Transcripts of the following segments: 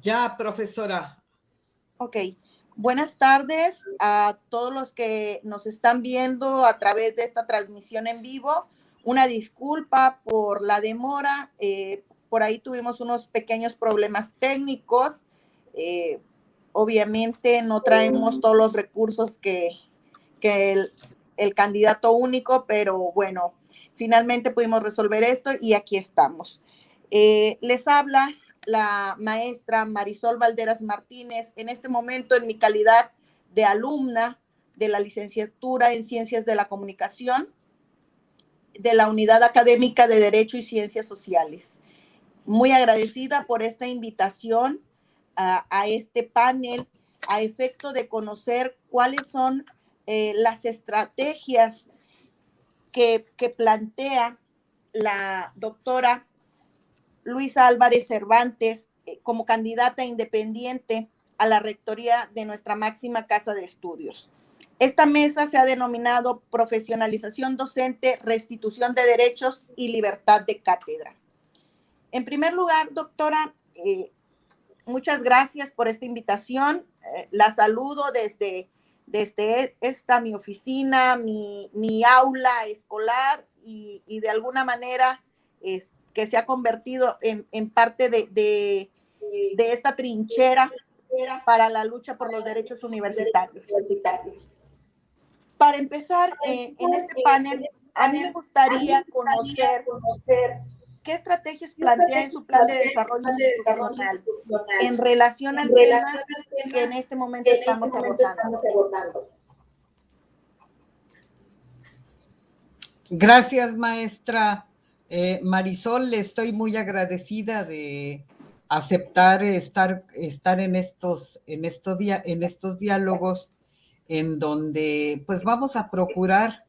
Ya, profesora. Ok. Buenas tardes a todos los que nos están viendo a través de esta transmisión en vivo. Una disculpa por la demora. Por ahí tuvimos unos pequeños problemas técnicos. Eh, Obviamente no traemos todos los recursos que el candidato único, pero bueno, finalmente pudimos resolver esto y aquí estamos. Les habla la maestra Marisol Valderas Martínez, en este momento en mi calidad de alumna de la licenciatura en Ciencias de la Comunicación de la Unidad Académica de Derecho y Ciencias Sociales. Muy agradecida por esta invitación a este panel a efecto de conocer cuáles son las estrategias que plantea la doctora Luisa Álvarez Cervantes como candidata independiente a la rectoría de nuestra máxima casa de estudios. Esta mesa se ha denominado Profesionalización Docente, Restitución de Derechos y Libertad de Cátedra. En primer lugar, doctora, muchas gracias por esta invitación. La saludo desde esta mi oficina, mi aula escolar y de alguna manera que se ha convertido en parte de esta trinchera para la lucha por los derechos universitarios. Para empezar, en este panel, a mí me gustaría conocer ¿qué estrategias plantea en su plan de desarrollo institucional en relación al tema que en este momento estamos abordando? Gracias, maestra Marisol. Le estoy muy agradecida de aceptar estar en estos diálogos en donde pues vamos a procurar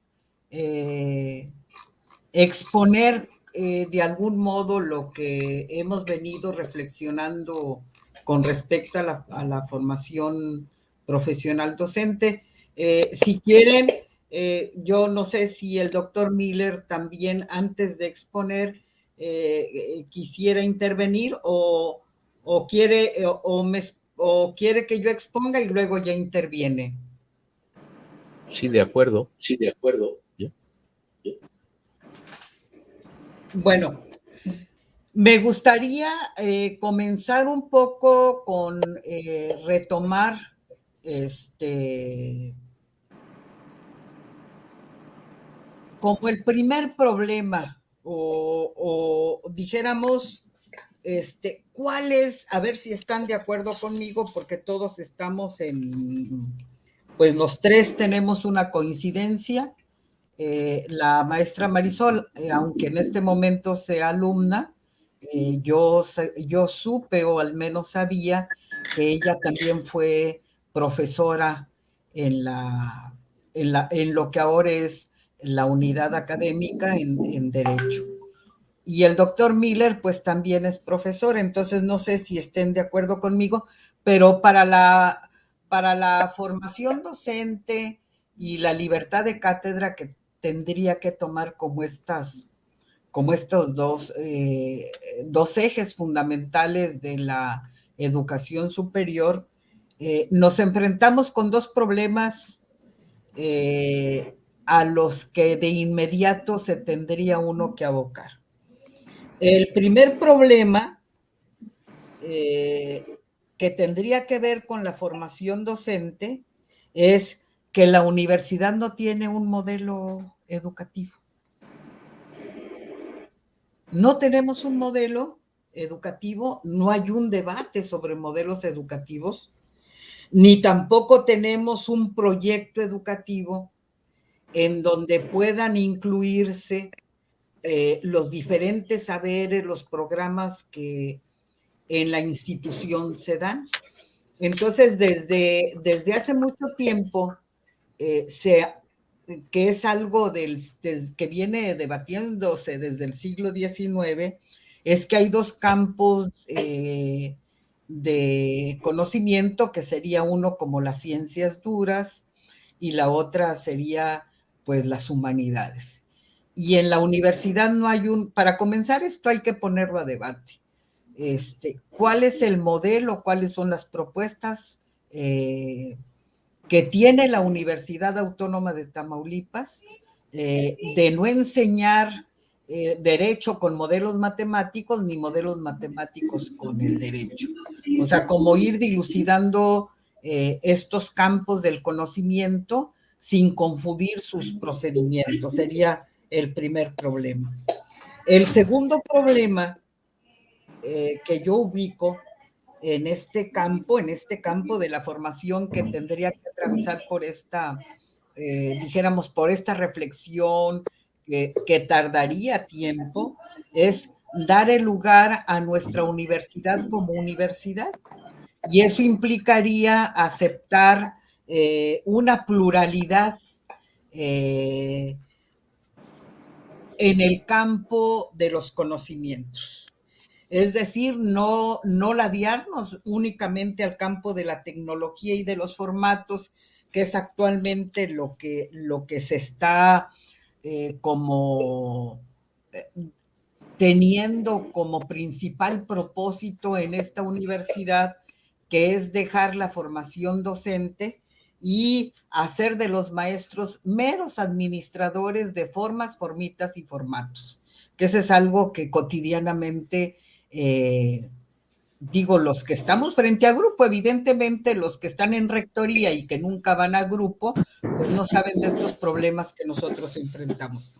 exponer de algún modo lo que hemos venido reflexionando con respecto a la formación profesional docente. Si quieren, yo no sé si el doctor Miller también antes de exponer quisiera intervenir o quiere o quiere que yo exponga y luego ya interviene. Sí, de acuerdo. Bueno, me gustaría comenzar un poco con retomar como el primer problema o dijéramos cuál es, a ver si están de acuerdo conmigo porque todos estamos pues los tres tenemos una coincidencia. La maestra Marisol, aunque en este momento sea alumna, yo supe o al menos sabía que ella también fue profesora en lo que ahora es la unidad académica en Derecho. Y el doctor Miller pues también es profesor, entonces no sé si estén de acuerdo conmigo, pero para la formación docente y la libertad de cátedra que tendría que tomar como estos dos ejes fundamentales de la educación superior, nos enfrentamos con dos problemas a los que de inmediato se tendría uno que abocar. El primer problema que tendría que ver con la formación docente es que la universidad no tiene un modelo educativo. No tenemos un modelo educativo, no hay un debate sobre modelos educativos, ni tampoco tenemos un proyecto educativo en donde puedan incluirse los diferentes saberes, los programas que en la institución se dan. Entonces, desde hace mucho tiempo, que es algo que viene debatiéndose desde el siglo XIX, es que hay dos campos de conocimiento, que sería uno como las ciencias duras y la otra sería pues las humanidades. Y en la universidad no hay para comenzar esto hay que ponerlo a debate. cuál es el modelo, cuáles son las propuestas que tiene la Universidad Autónoma de Tamaulipas de no enseñar derecho con modelos matemáticos ni modelos matemáticos con el derecho. O sea, como ir dilucidando estos campos del conocimiento sin confundir sus procedimientos. Sería el primer problema. El segundo problema que yo ubico en este campo de la formación que tendría que atravesar por esta, dijéramos, por esta reflexión que tardaría tiempo, es dar el lugar a nuestra universidad como universidad. Y eso implicaría aceptar una pluralidad en el campo de los conocimientos. Es decir, no ladearnos únicamente al campo de la tecnología y de los formatos, que es actualmente lo que se está como teniendo como principal propósito en esta universidad, que es dejar la formación docente y hacer de los maestros meros administradores de formas, formitas y formatos, que eso es algo que cotidianamente digo, los que estamos frente a grupo, evidentemente los que están en rectoría y que nunca van a grupo, pues no saben de estos problemas que nosotros enfrentamos.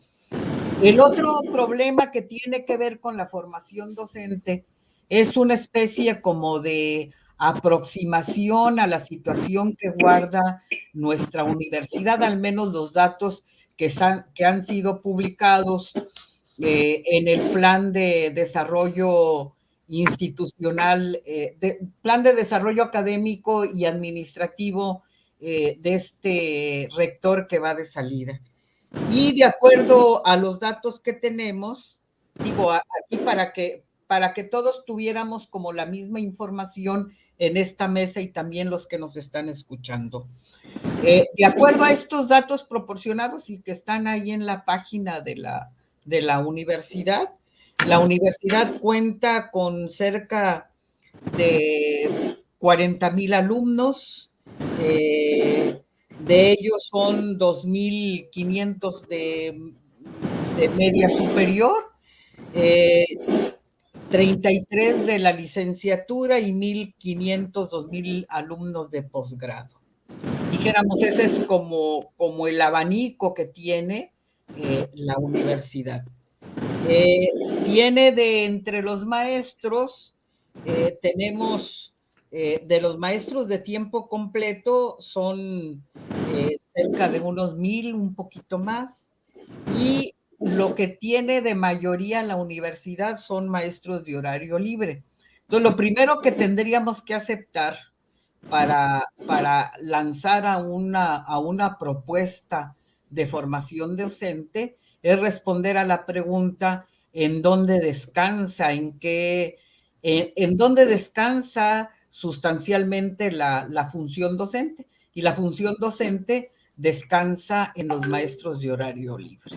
El otro problema que tiene que ver con la formación docente es una especie como de aproximación a la situación que guarda nuestra universidad, al menos los datos que han sido publicados en el plan de desarrollo institucional, plan de desarrollo académico y administrativo de este rector que va de salida. Y de acuerdo a los datos que tenemos, digo, aquí para que todos tuviéramos como la misma información en esta mesa y también los que nos están escuchando. De acuerdo a estos datos proporcionados y que están ahí en la página de la universidad cuenta con cerca de 40,000 alumnos, de ellos son 2,500 de media superior, 33 de la licenciatura y 1,500, 2,000 alumnos de posgrado. Dijéramos, ese es como el abanico que tiene la universidad. Tiene de entre los maestros, tenemos de los maestros de tiempo completo, son cerca de unos 1,000, un poquito más, y lo que tiene de mayoría la universidad son maestros de horario libre. Entonces, lo primero que tendríamos que aceptar para lanzar a una propuesta de formación docente es responder a la pregunta en dónde descansa, en dónde descansa sustancialmente la función docente. Y la función docente descansa en los maestros de horario libre.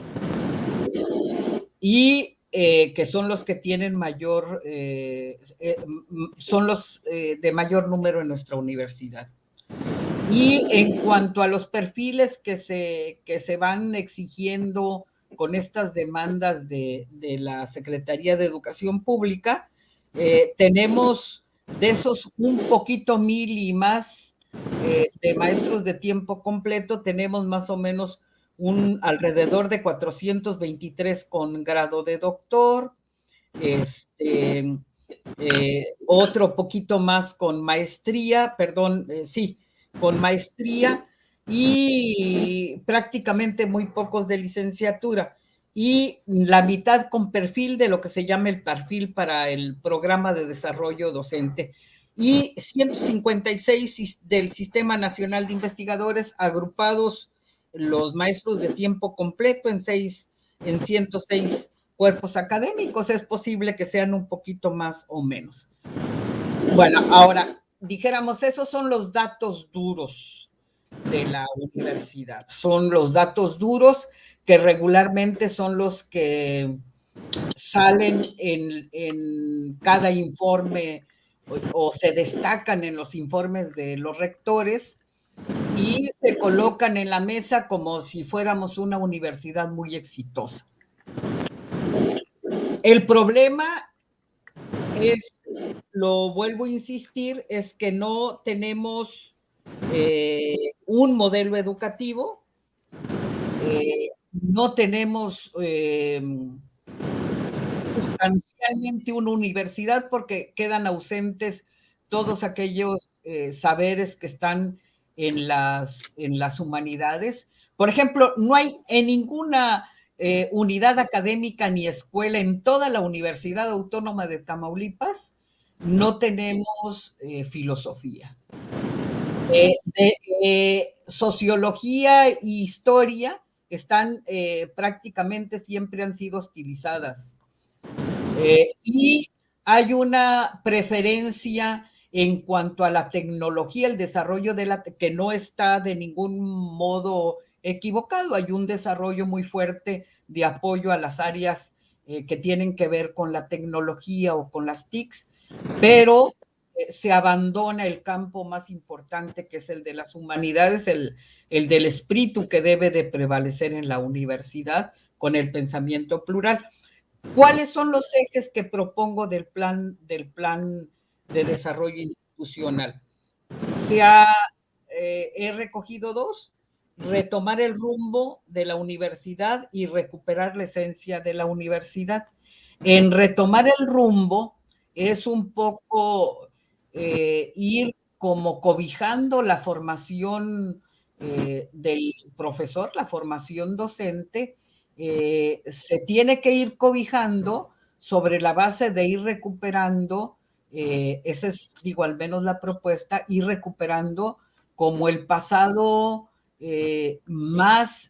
Y que son los que tienen son los de mayor número en nuestra universidad. Y en cuanto a los perfiles que se van exigiendo con estas demandas de la Secretaría de Educación Pública, tenemos de esos un poquito 1,000 y más de maestros de tiempo completo, tenemos más o menos alrededor de 423 con grado de doctor, otro poquito más con maestría, con maestría y prácticamente muy pocos de licenciatura y la mitad con perfil de lo que se llama el perfil para el programa de desarrollo docente y 156 del Sistema Nacional de Investigadores agrupados los maestros de tiempo completo en 106 cuerpos académicos. Es posible que sean un poquito más o menos. Bueno, ahora, dijéramos, esos son los datos duros de la universidad. Son los datos duros que regularmente son los que salen en cada informe o se destacan en los informes de los rectores y se colocan en la mesa como si fuéramos una universidad muy exitosa. El problema es, lo vuelvo a insistir, es que no tenemos un modelo educativo, no tenemos sustancialmente una universidad porque quedan ausentes todos aquellos saberes que están en las humanidades. Por ejemplo, no hay en ninguna unidad académica ni escuela en toda la Universidad Autónoma de Tamaulipas, no tenemos filosofía. Sociología e historia están prácticamente siempre han sido hostilizadas. Y hay una preferencia en cuanto a la tecnología, el desarrollo que no está de ningún modo equivocado. Hay un desarrollo muy fuerte de apoyo a las áreas que tienen que ver con la tecnología o con las TICs, pero se abandona el campo más importante, que es el de las humanidades, el del espíritu que debe de prevalecer en la universidad con el pensamiento plural. ¿Cuáles son los ejes que propongo del plan de desarrollo institucional? He recogido dos: retomar el rumbo de la universidad y recuperar la esencia de la universidad. En retomar el rumbo es un poco ir como cobijando la formación del profesor, la formación docente, se tiene que ir cobijando sobre la base de ir recuperando, esa es, digo, al menos la propuesta, ir recuperando como el pasado más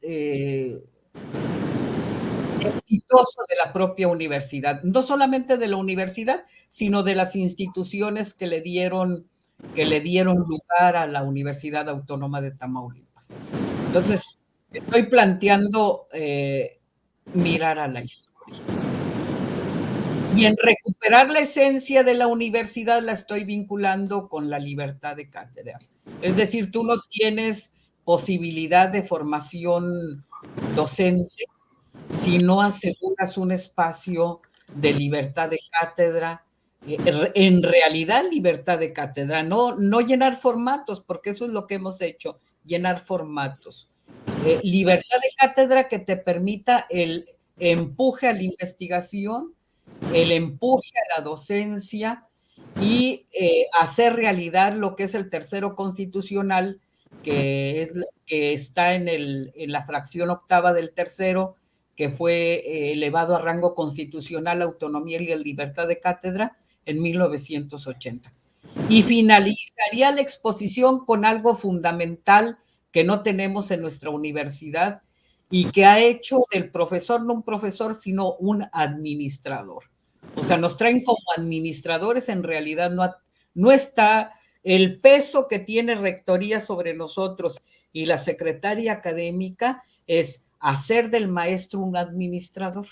exitoso de la propia universidad, no solamente de la universidad, sino de las instituciones que le dieron lugar a la Universidad Autónoma de Tamaulipas. Entonces, estoy planteando mirar a la historia. Y en recuperar la esencia de la universidad la estoy vinculando con la libertad de cátedra. Es decir, tú no tienes posibilidad de formación docente si no aseguras un espacio de libertad de cátedra, en realidad libertad de cátedra, no llenar formatos, porque eso es lo que hemos hecho, llenar formatos. Libertad de cátedra que te permita el empuje a la investigación, el empuje a la docencia y hacer realidad lo que es el tercero constitucional, que está en la fracción octava del tercero, que fue elevado a rango constitucional, autonomía y libertad de cátedra en 1980. Y finalizaría la exposición con algo fundamental que no tenemos en nuestra universidad y que ha hecho del profesor no un profesor, sino un administrador. O sea, nos traen como administradores, en realidad no está el peso que tiene rectoría sobre nosotros y la secretaria académica es hacer del maestro un administrador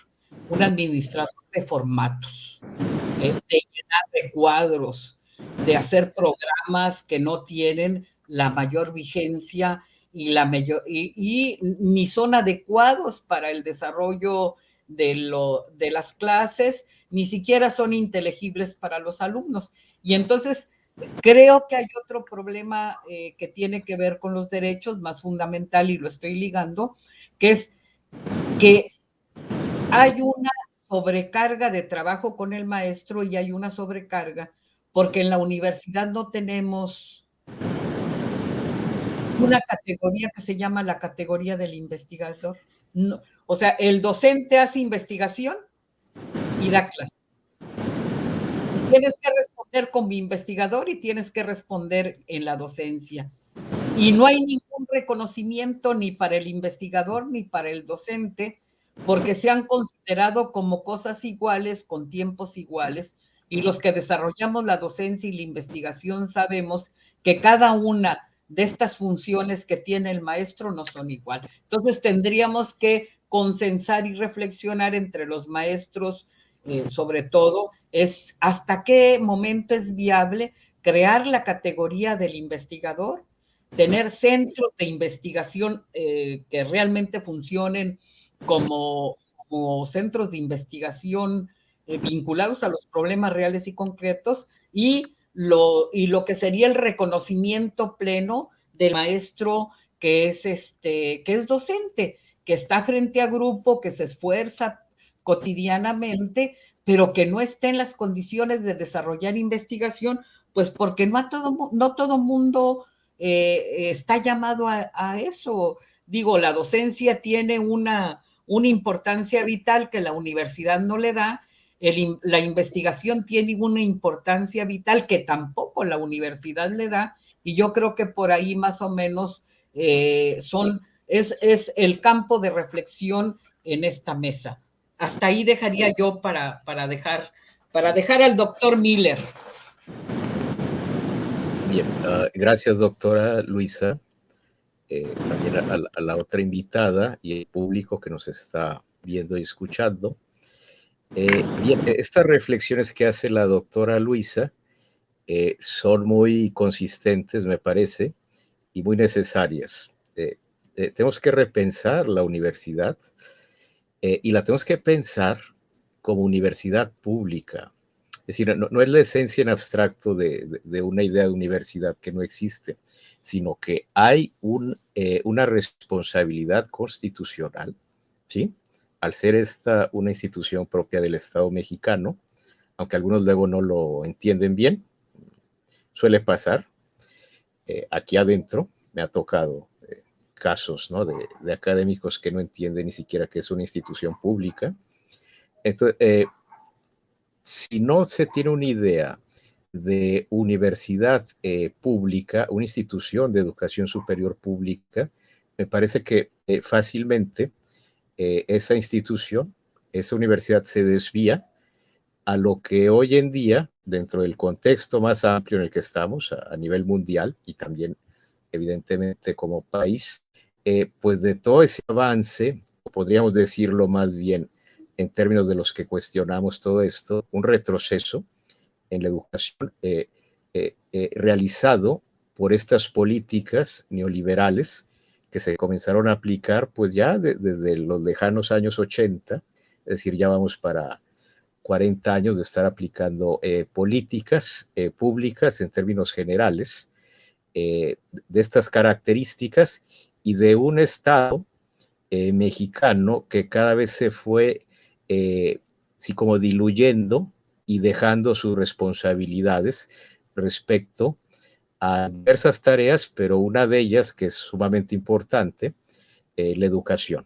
de formatos, de llenar de cuadros, de hacer programas que no tienen la mayor vigencia y ni son adecuados para el desarrollo de las clases, ni siquiera son inteligibles para los alumnos. Y entonces creo que hay otro problema que tiene que ver con los derechos más fundamental, y lo estoy ligando, que es que hay una sobrecarga de trabajo con el maestro y hay una sobrecarga porque en la universidad no tenemos una categoría que se llama la categoría del investigador. No, o sea, el docente hace investigación y da clases. Tienes que responder como investigador y tienes que responder en la docencia. Y no hay ningún reconocimiento ni para el investigador ni para el docente, porque se han considerado como cosas iguales, con tiempos iguales, y los que desarrollamos la docencia y la investigación sabemos que cada una de estas funciones que tiene el maestro no son igual. Entonces tendríamos que consensar y reflexionar entre los maestros sobre todo, es hasta qué momento es viable crear la categoría del investigador, tener centros de investigación que realmente funcionen como, como centros de investigación vinculados a los problemas reales y concretos y lo que sería el reconocimiento pleno del maestro que es docente, que está frente a grupo, que se esfuerza cotidianamente, pero que no esté en las condiciones de desarrollar investigación, pues porque no todo mundo está llamado a eso. Digo, la docencia tiene una importancia vital que la universidad no le da, la investigación tiene una importancia vital que tampoco la universidad le da, y yo creo que por ahí más o menos es el campo de reflexión en esta mesa. Hasta ahí dejaría yo para dejar al doctor Miller. Bien, gracias, doctora Luisa. También a la otra invitada y el público que nos está viendo y escuchando. Bien, estas reflexiones que hace la doctora Luisa son muy consistentes, me parece, y muy necesarias. Tenemos que repensar la universidad y la tenemos que pensar como universidad pública. Es decir, no es la esencia en abstracto de una idea de universidad que no existe, sino que hay una responsabilidad constitucional, ¿sí? Al ser esta una institución propia del Estado mexicano, aunque algunos luego no lo entienden bien, suele pasar. Aquí adentro me ha tocado casos, ¿no? de académicos que no entienden ni siquiera que es una institución pública. Entonces, si no se tiene una idea de universidad pública, una institución de educación superior pública, me parece que fácilmente esa institución, esa universidad se desvía a lo que hoy en día, dentro del contexto más amplio en el que estamos, a nivel mundial y también evidentemente como país, pues de todo ese avance, podríamos decirlo más bien en términos de los que cuestionamos todo esto, un retroceso en la educación realizado por estas políticas neoliberales que se comenzaron a aplicar pues ya desde los lejanos años 80, es decir, ya vamos para 40 años de estar aplicando políticas públicas en términos generales de estas características y de un Estado mexicano que cada vez se fue, sí, como diluyendo y dejando sus responsabilidades respecto a diversas tareas, pero una de ellas que es sumamente importante, la educación.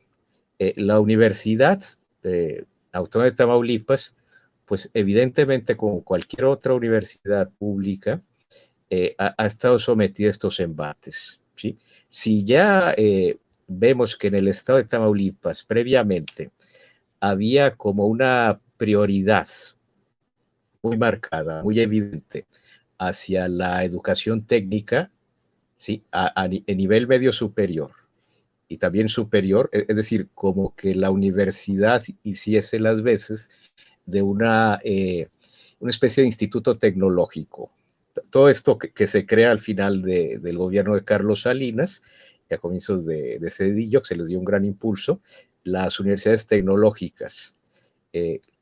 La Universidad Autónoma de Tamaulipas, pues evidentemente como cualquier otra universidad pública, ha estado sometida a estos embates, ¿sí? Si ya vemos que en el estado de Tamaulipas previamente había como una prioridad muy marcada, muy evidente hacia la educación técnica, ¿sí? En nivel medio superior y también superior, es decir, como que la universidad hiciese las veces de una especie de instituto tecnológico. Todo esto que se crea al final del gobierno de Carlos Salinas, a comienzos de Cedillo, que se les dio un gran impulso, las universidades tecnológicas,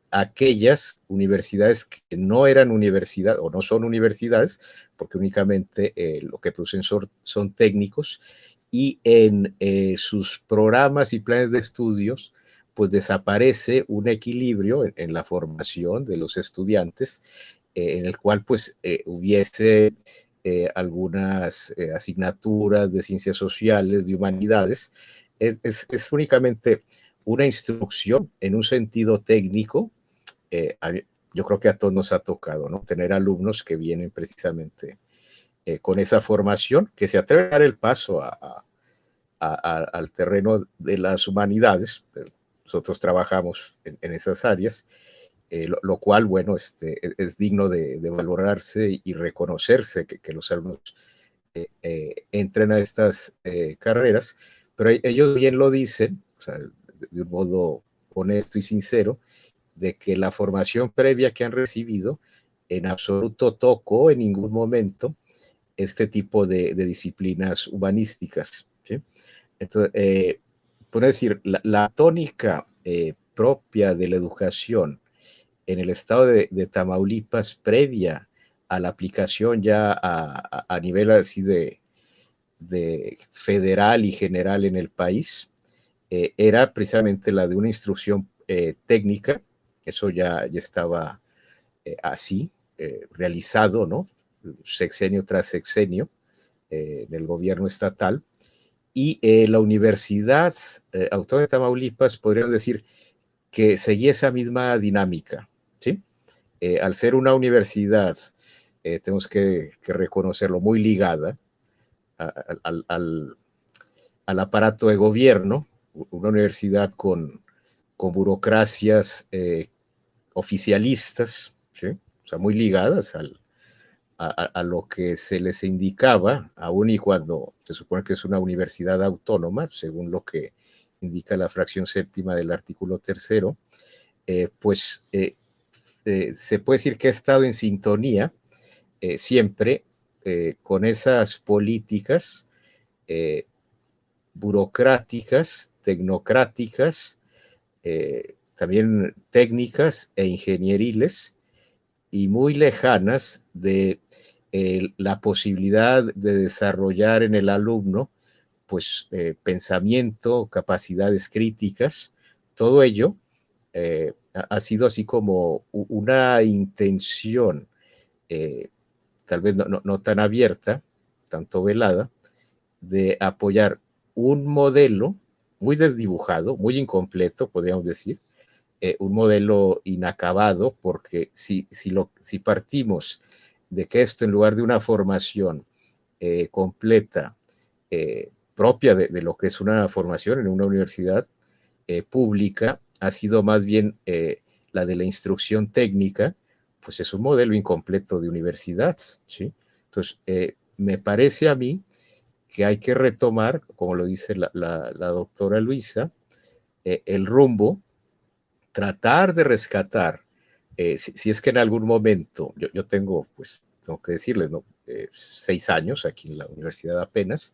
aquellas universidades que no eran universidad o no son universidades, porque únicamente lo que producen son técnicos, y en sus programas y planes de estudios, pues desaparece un equilibrio en la formación de los estudiantes, en el cual pues hubiese algunas asignaturas de ciencias sociales, de humanidades. Es únicamente una instrucción en un sentido técnico. Yo creo que a todos nos ha tocado, ¿no? Tener alumnos que vienen precisamente con esa formación, que se atreven a dar el paso al terreno de las humanidades. Nosotros trabajamos en esas áreas, lo cual, bueno, es digno de valorarse y reconocerse que los alumnos entren a estas carreras, pero ellos bien lo dicen, o sea, de un modo honesto y sincero, de que la formación previa que han recibido en absoluto tocó en ningún momento este tipo de disciplinas humanísticas, ¿sí? Entonces, por decir, la tónica propia de la educación en el estado de Tamaulipas previa a la aplicación ya a nivel así de federal y general en el país, era precisamente la de una instrucción técnica. Eso ya estaba así, realizado, ¿no? Sexenio tras sexenio en el gobierno estatal. Y la Universidad Autónoma de Tamaulipas, podríamos decir que seguía esa misma dinámica, ¿sí? Al ser una universidad, tenemos que reconocerlo, muy ligada al aparato de gobierno, una universidad con burocracias oficialistas, ¿sí? O sea, muy ligadas a lo que se les indicaba, aun y cuando se supone que es una universidad autónoma, según lo que indica la fracción séptima del artículo tercero, pues se puede decir que ha estado en sintonía siempre con esas políticas burocráticas, tecnocráticas, también técnicas e ingenieriles, y muy lejanas de la posibilidad de desarrollar en el alumno pues pensamiento, capacidades críticas, todo ello ha sido así como una intención, tal vez no tan abierta, tanto velada, de apoyar un modelo muy desdibujado, muy incompleto, podríamos decir, un modelo inacabado, porque si partimos de que esto en lugar de una formación completa, propia de lo que es una formación en una universidad pública, ha sido más bien la de la instrucción técnica, pues es un modelo incompleto de universidad, ¿sí? Entonces, me parece a mí que hay que retomar, como lo dice la doctora Luisa, el rumbo, tratar de rescatar, si es que en algún momento, yo tengo, pues, tengo que decirles, ¿no? 6 años aquí en la universidad apenas,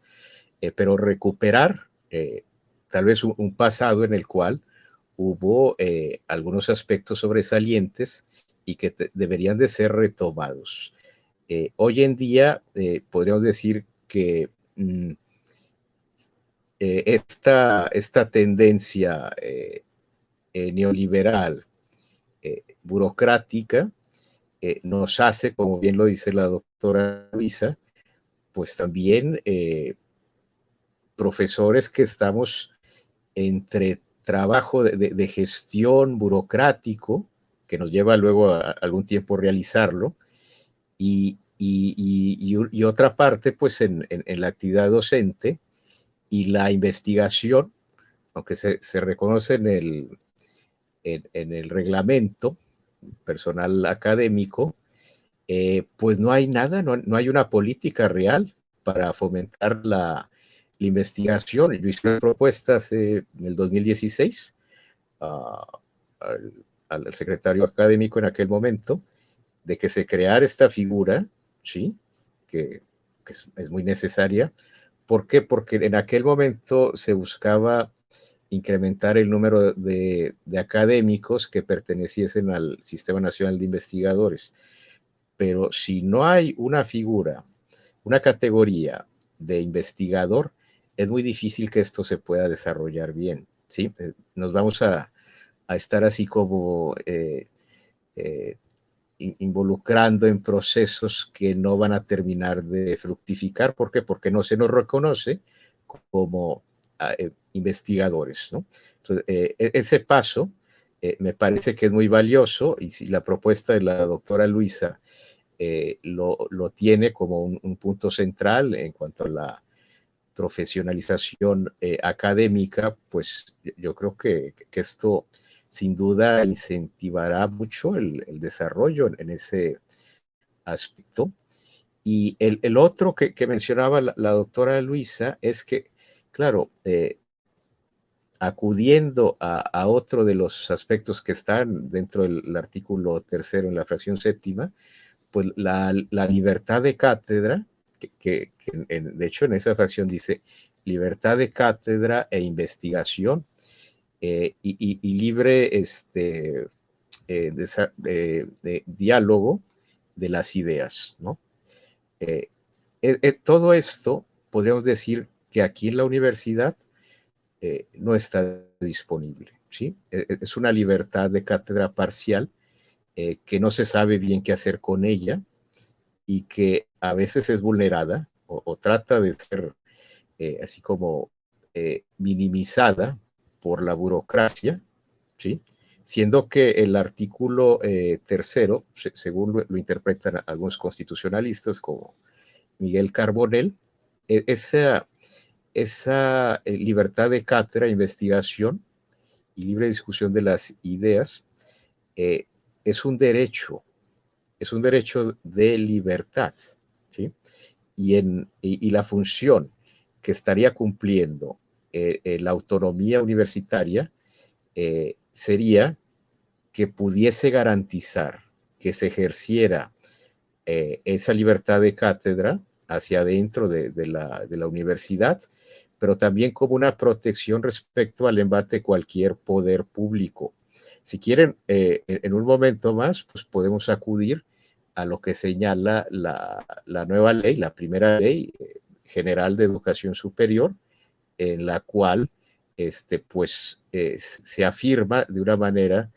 pero recuperar tal vez un pasado en el cual hubo algunos aspectos sobresalientes y que deberían de ser retomados. Hoy en día podríamos decir que esta tendencia neoliberal, burocrática, nos hace, como bien lo dice la doctora Luisa, pues también profesores que estamos entre trabajo de gestión burocrático, que nos lleva luego a algún tiempo realizarlo, y otra parte, pues en la actividad docente y la investigación, aunque se reconoce en el reglamento personal académico, pues no hay nada, no hay una política real para fomentar la investigación. Yo hice propuestas en el 2016 al secretario académico en aquel momento de que se creara esta figura, ¿sí? Que es muy necesaria. ¿Por qué? Porque en aquel momento se buscaba incrementar el número de académicos que perteneciesen al Sistema Nacional de Investigadores. Pero si no hay una figura, una categoría de investigador, es muy difícil que esto se pueda desarrollar bien, ¿sí? Nos vamos a estar así como involucrando en procesos que no van a terminar de fructificar. ¿Por qué? Porque no se nos reconoce como investigadores, ¿no? Entonces, ese paso me parece que es muy valioso, y si la propuesta de la doctora Luisa lo tiene como un punto central en cuanto a la profesionalización académica, pues yo creo que esto sin duda incentivará mucho el desarrollo en ese aspecto. Y el otro que mencionaba la doctora Luisa es que, claro, acudiendo a otro de los aspectos que están dentro del artículo tercero en la fracción séptima, pues la libertad de cátedra, de hecho en esa fracción dice libertad de cátedra e investigación y libre de diálogo de las ideas, ¿no? Todo esto podríamos decir que aquí en la universidad no está disponible, ¿sí? Es una libertad de cátedra parcial que no se sabe bien qué hacer con ella y que a veces es vulnerada o trata de ser así como minimizada por la burocracia, ¿sí? Siendo que el artículo tercero, según lo interpretan algunos constitucionalistas como Miguel Carbonell, esa libertad de cátedra, investigación y libre discusión de las ideas es un derecho de libertad, ¿sí? Y la función que estaría cumpliendo la autonomía universitaria sería que pudiese garantizar que se ejerciera esa libertad de cátedra hacia adentro de la universidad, pero también como una protección respecto al embate de cualquier poder público. Si quieren, en un momento más, pues podemos acudir a lo que señala la nueva ley, la primera ley general de educación superior, en la cual pues, se afirma de una manera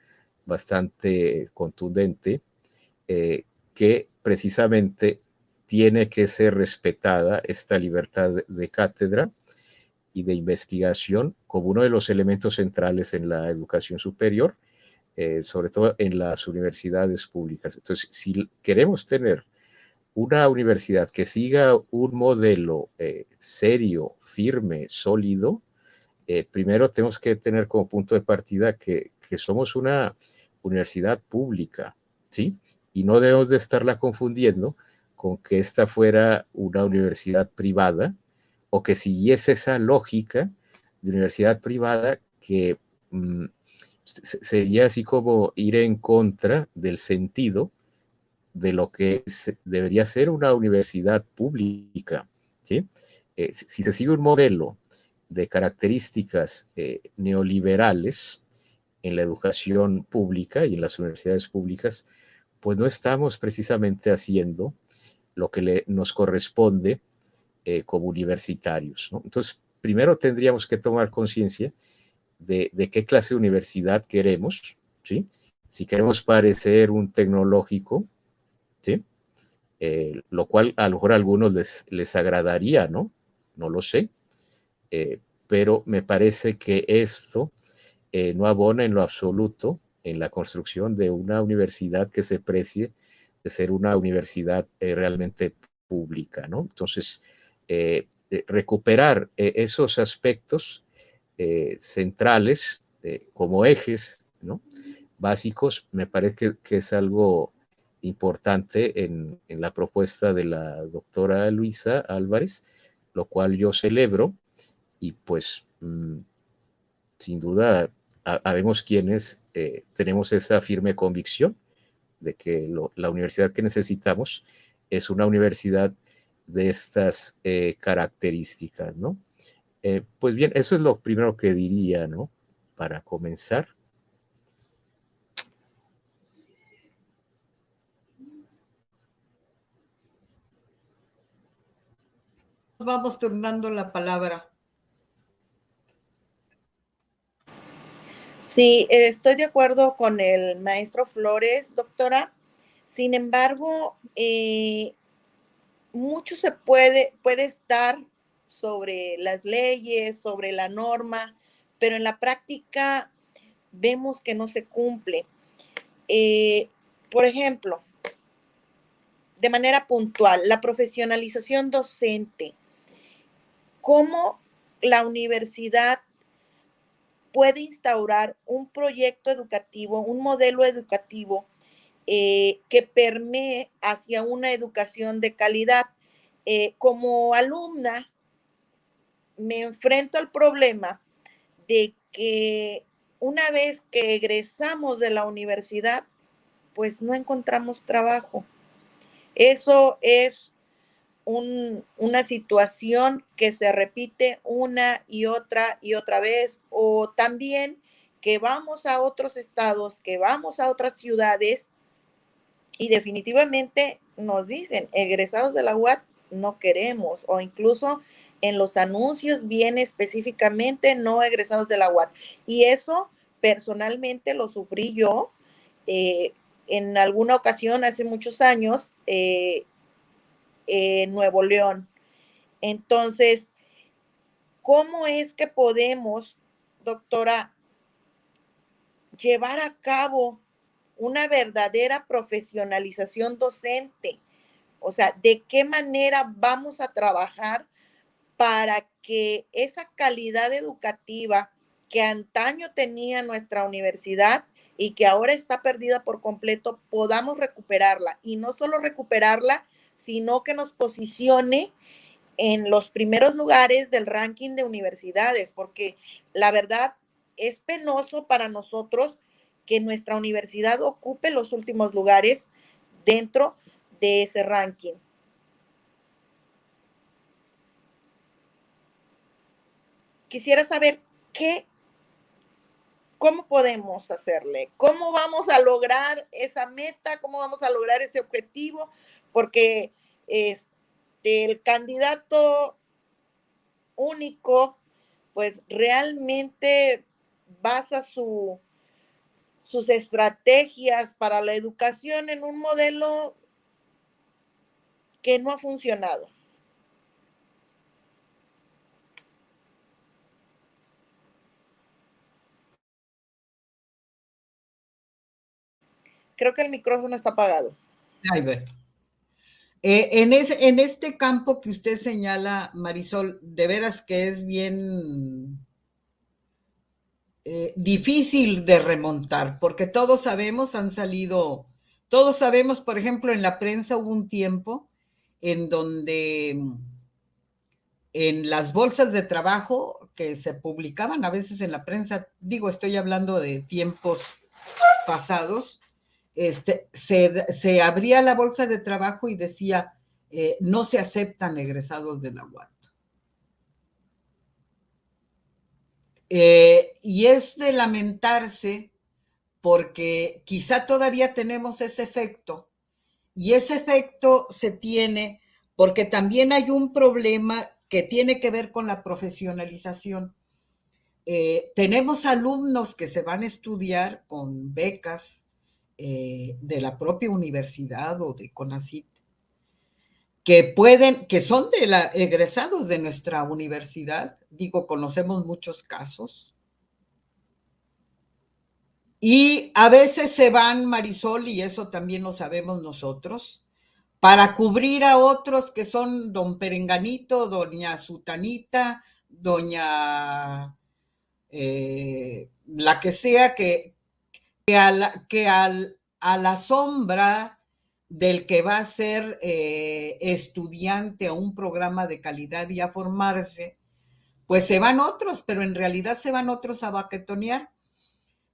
bastante contundente que precisamente tiene que ser respetada esta libertad de cátedra y de investigación como uno de los elementos centrales en la educación superior, sobre todo en las universidades públicas. Entonces, si queremos tener una universidad que siga un modelo serio, firme, sólido, primero tenemos que tener como punto de partida que somos una universidad pública, ¿sí? Y no debemos de estarla confundiendo con que esta fuera una universidad privada o que siguiese esa lógica de universidad privada que sería así como ir en contra del sentido de lo que debería ser una universidad pública, ¿sí? Si se sigue un modelo de características neoliberales en la educación pública y en las universidades públicas, pues no estamos precisamente haciendo lo que nos corresponde como universitarios, ¿no? Entonces, primero tendríamos que tomar conciencia de qué clase de universidad queremos, ¿sí? Si queremos parecer un tecnológico, ¿sí? Lo cual a lo mejor a algunos les agradaría, ¿no? No lo sé, pero me parece que esto no abona en lo absoluto en la construcción de una universidad que se precie de ser una universidad realmente pública, ¿no? Entonces, recuperar esos aspectos centrales como ejes, ¿no? Básicos, me parece que es algo importante en la propuesta de la doctora Luisa Álvarez, lo cual yo celebro y pues sin duda habemos quienes tenemos esa firme convicción de que la universidad que necesitamos es una universidad de estas características, ¿no? Pues bien, eso es lo primero que diría, ¿no? Para comenzar. Vamos turnando la palabra. Sí, estoy de acuerdo con el maestro Flores, doctora. Sin embargo, mucho se puede estar sobre las leyes, sobre la norma, pero en la práctica vemos que no se cumple. Por ejemplo, de manera puntual, la profesionalización docente. ¿Cómo la universidad puede instaurar un proyecto educativo, un modelo educativo que permee hacia una educación de calidad? Como alumna, me enfrento al problema de que una vez que egresamos de la universidad, pues no encontramos trabajo. Eso es una situación que se repite una y otra vez, o también que vamos a otros estados, que vamos a otras ciudades y definitivamente nos dicen, egresados de la UAT no queremos, o incluso en los anuncios viene específicamente no egresados de la UAT. Y eso personalmente lo sufrí yo eh, en alguna ocasión hace muchos años en Nuevo León. Entonces, ¿cómo es que podemos, doctora, llevar a cabo una verdadera profesionalización docente? O sea, ¿de qué manera vamos a trabajar para que esa calidad educativa que antaño tenía nuestra universidad y que ahora está perdida por completo, podamos recuperarla? Y no solo recuperarla, sino que nos posicione en los primeros lugares del ranking de universidades, porque la verdad es penoso para nosotros que nuestra universidad ocupe los últimos lugares dentro de ese ranking. Quisiera saber cómo podemos hacerle, cómo vamos a lograr esa meta, cómo vamos a lograr ese objetivo, porque el candidato único, pues realmente basa sus estrategias para la educación en un modelo que no ha funcionado. Creo que el micrófono está apagado. Ahí ve. En este campo que usted señala, Marisol, de veras que es bien difícil de remontar, porque todos sabemos, todos sabemos, por ejemplo, en la prensa hubo un tiempo en donde en las bolsas de trabajo que se publicaban a veces en la prensa, digo, estoy hablando de tiempos pasados, se abría la bolsa de trabajo y decía, no se aceptan egresados de la UAT. Y es de lamentarse porque quizá todavía tenemos ese efecto, y ese efecto se tiene porque también hay un problema que tiene que ver con la profesionalización. Tenemos alumnos que se van a estudiar con becas de la propia universidad o de CONACYT, que son egresados de nuestra universidad, digo, conocemos muchos casos, y a veces se van, Marisol, y eso también lo sabemos nosotros, para cubrir a otros que son don Perenganito, doña Sutanita, doña la que sea, a la sombra del que va a ser estudiante a un programa de calidad y a formarse, pues se van otros, pero en realidad se van otros a baquetonear.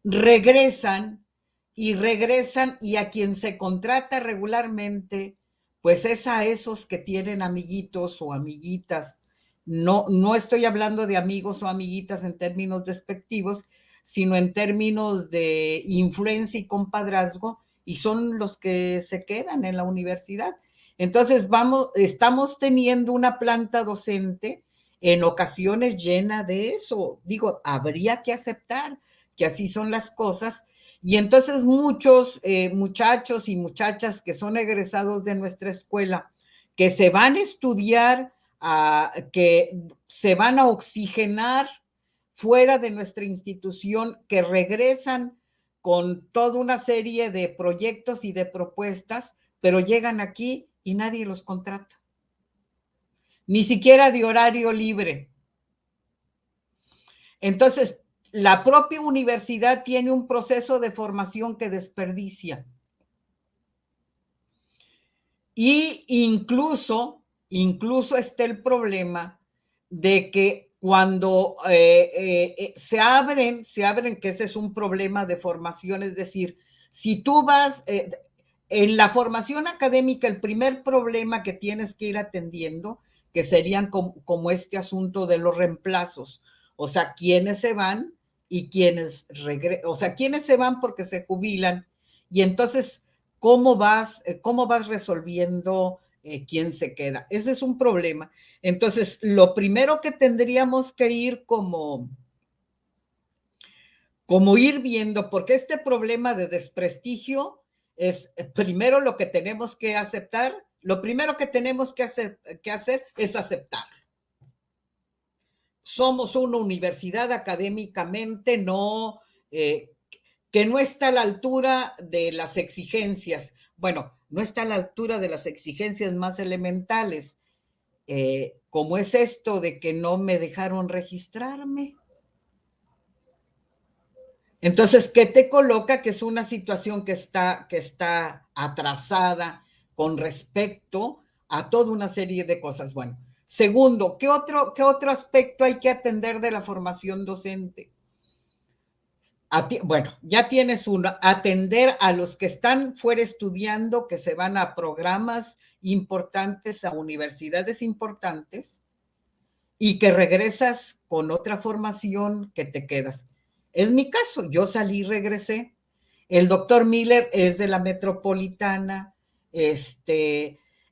Regresan y a quien se contrata regularmente, pues es a esos que tienen amiguitos o amiguitas. No estoy hablando de amigos o amiguitas en términos despectivos, sino en términos de influencia y compadrazgo, y son los que se quedan en la universidad. Entonces estamos teniendo una planta docente en ocasiones llena de eso. Digo, habría que aceptar que así son las cosas, y entonces muchos muchachos y muchachas que son egresados de nuestra escuela, que se van a estudiar, que se van a oxigenar fuera de nuestra institución, que regresan con toda una serie de proyectos y de propuestas, pero llegan aquí y nadie los contrata, ni siquiera de horario libre. Entonces, la propia universidad tiene un proceso de formación que desperdicia. Y incluso está el problema de que cuando se abren, que ese es un problema de formación, es decir, si tú vas, en la formación académica, el primer problema que tienes que ir atendiendo, que serían como este asunto de los reemplazos, o sea, quiénes se van y quiénes regresan, o sea, quiénes se van porque se jubilan, y entonces, ¿cómo vas resolviendo quién se queda? Ese es un problema. Entonces, lo primero que tendríamos que ir como ir viendo, porque este problema de desprestigio es primero lo que tenemos que aceptar, lo primero que tenemos que hacer es aceptar. Somos una universidad académicamente que no está a la altura de las exigencias. Bueno, no está a la altura de las exigencias más elementales, como es esto de que no me dejaron registrarme. Entonces, ¿qué te coloca? Que es una situación que está atrasada con respecto a toda una serie de cosas. Bueno, segundo, ¿qué otro aspecto hay que atender de la formación docente? Bueno, ya tienes uno, atender a los que están fuera estudiando, que se van a programas importantes, a universidades importantes, y que regresas con otra formación que te quedas. Es mi caso, yo salí y regresé. El doctor Miller es de la Metropolitana, es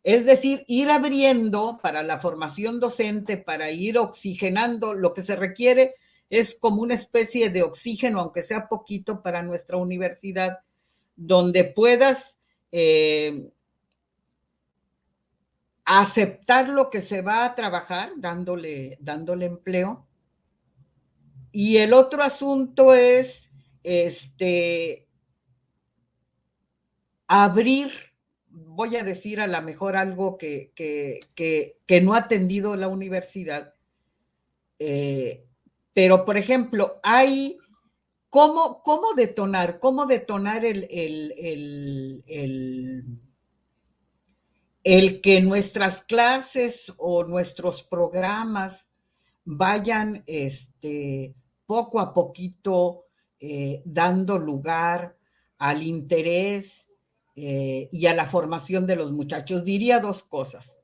decir, ir abriendo para la formación docente, para ir oxigenando, lo que se requiere es como una especie de oxígeno, aunque sea poquito, para nuestra universidad, donde puedas aceptar lo que se va a trabajar, dándole empleo. Y el otro asunto es abrir, voy a decir a lo mejor algo que no ha atendido la universidad, pero por ejemplo, hay cómo detonar el que nuestras clases o nuestros programas vayan poco a poquito dando lugar al interés y a la formación de los muchachos. Diría dos cosas,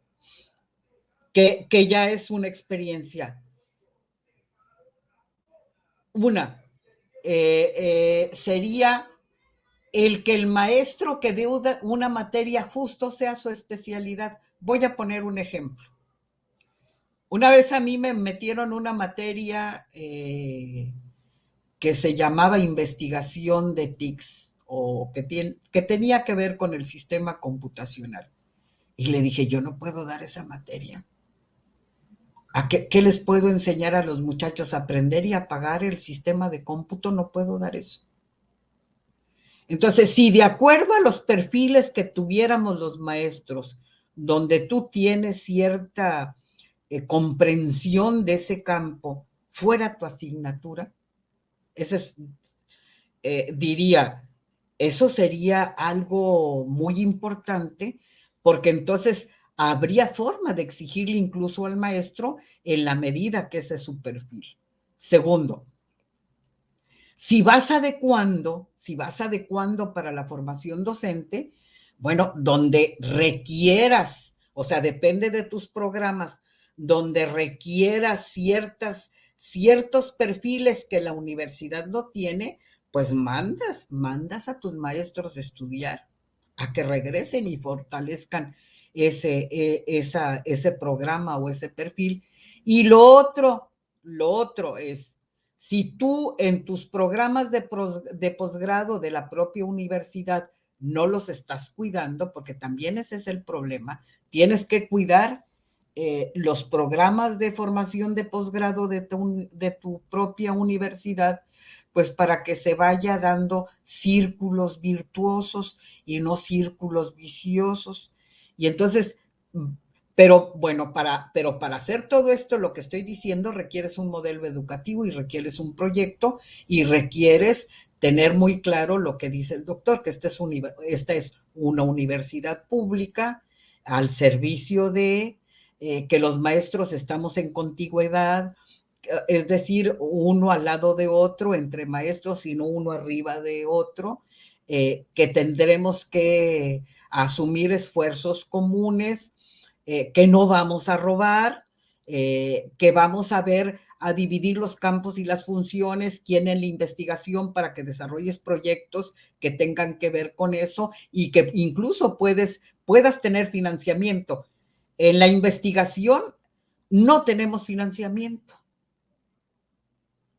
que ya es una experiencia. Una, sería el que el maestro que dé una materia justo sea su especialidad. Voy a poner un ejemplo. Una vez a mí me metieron una materia que se llamaba investigación de TICs, o que tenía que ver con el sistema computacional. Y le dije, yo no puedo dar esa materia. ¿A qué les puedo enseñar a los muchachos? A aprender y apagar el sistema de cómputo, no puedo dar eso. Entonces, si de acuerdo a los perfiles que tuviéramos los maestros, donde tú tienes cierta comprensión de ese campo, fuera tu asignatura, diría, eso sería algo muy importante, porque entonces habría forma de exigirle incluso al maestro en la medida que ese es su perfil. Segundo, si vas adecuando para la formación docente, bueno, donde requieras, o sea, depende de tus programas, donde requieras ciertos perfiles que la universidad no tiene, pues mandas a tus maestros de estudiar a que regresen y fortalezcan ese programa o ese perfil. Y lo otro es, si tú en tus programas de posgrado de la propia universidad no los estás cuidando, porque también ese es el problema, tienes que cuidar los programas de formación de posgrado de tu propia universidad, pues para que se vaya dando círculos virtuosos y no círculos viciosos. Y entonces, pero bueno, pero para hacer todo esto, lo que estoy diciendo, requieres un modelo educativo y requieres un proyecto y requieres tener muy claro lo que dice el doctor, que esta es una universidad pública al servicio de que los maestros estamos en contigüidad, es decir, uno al lado de otro, entre maestros, sino uno arriba de otro, que tendremos que asumir esfuerzos comunes, que no vamos a robar, que vamos a ver, a dividir los campos y las funciones, quién en la investigación para que desarrolles proyectos que tengan que ver con eso y que incluso puedas tener financiamiento. En la investigación no tenemos financiamiento.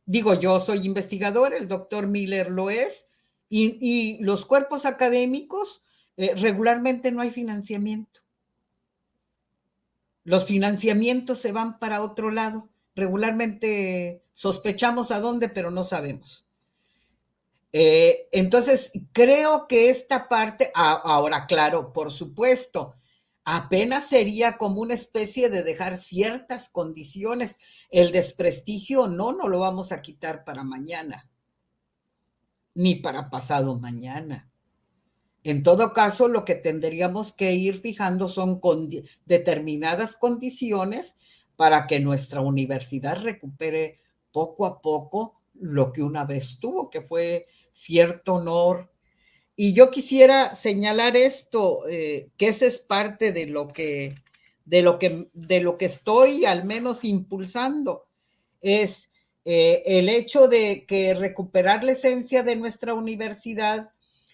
Digo, yo soy investigador, el doctor Miller lo es, y los cuerpos académicos regularmente no hay financiamiento. Los financiamientos se van para otro lado. Regularmente sospechamos a dónde, pero no sabemos. Entonces, creo que esta parte, ahora, claro, por supuesto, apenas sería como una especie de dejar ciertas condiciones. El desprestigio no lo vamos a quitar para mañana, ni para pasado mañana. En todo caso, lo que tendríamos que ir fijando son determinadas condiciones para que nuestra universidad recupere poco a poco lo que una vez tuvo, que fue cierto honor. Y yo quisiera señalar esto, que esa es parte de lo que estoy al menos impulsando, es el hecho de que recuperar la esencia de nuestra universidad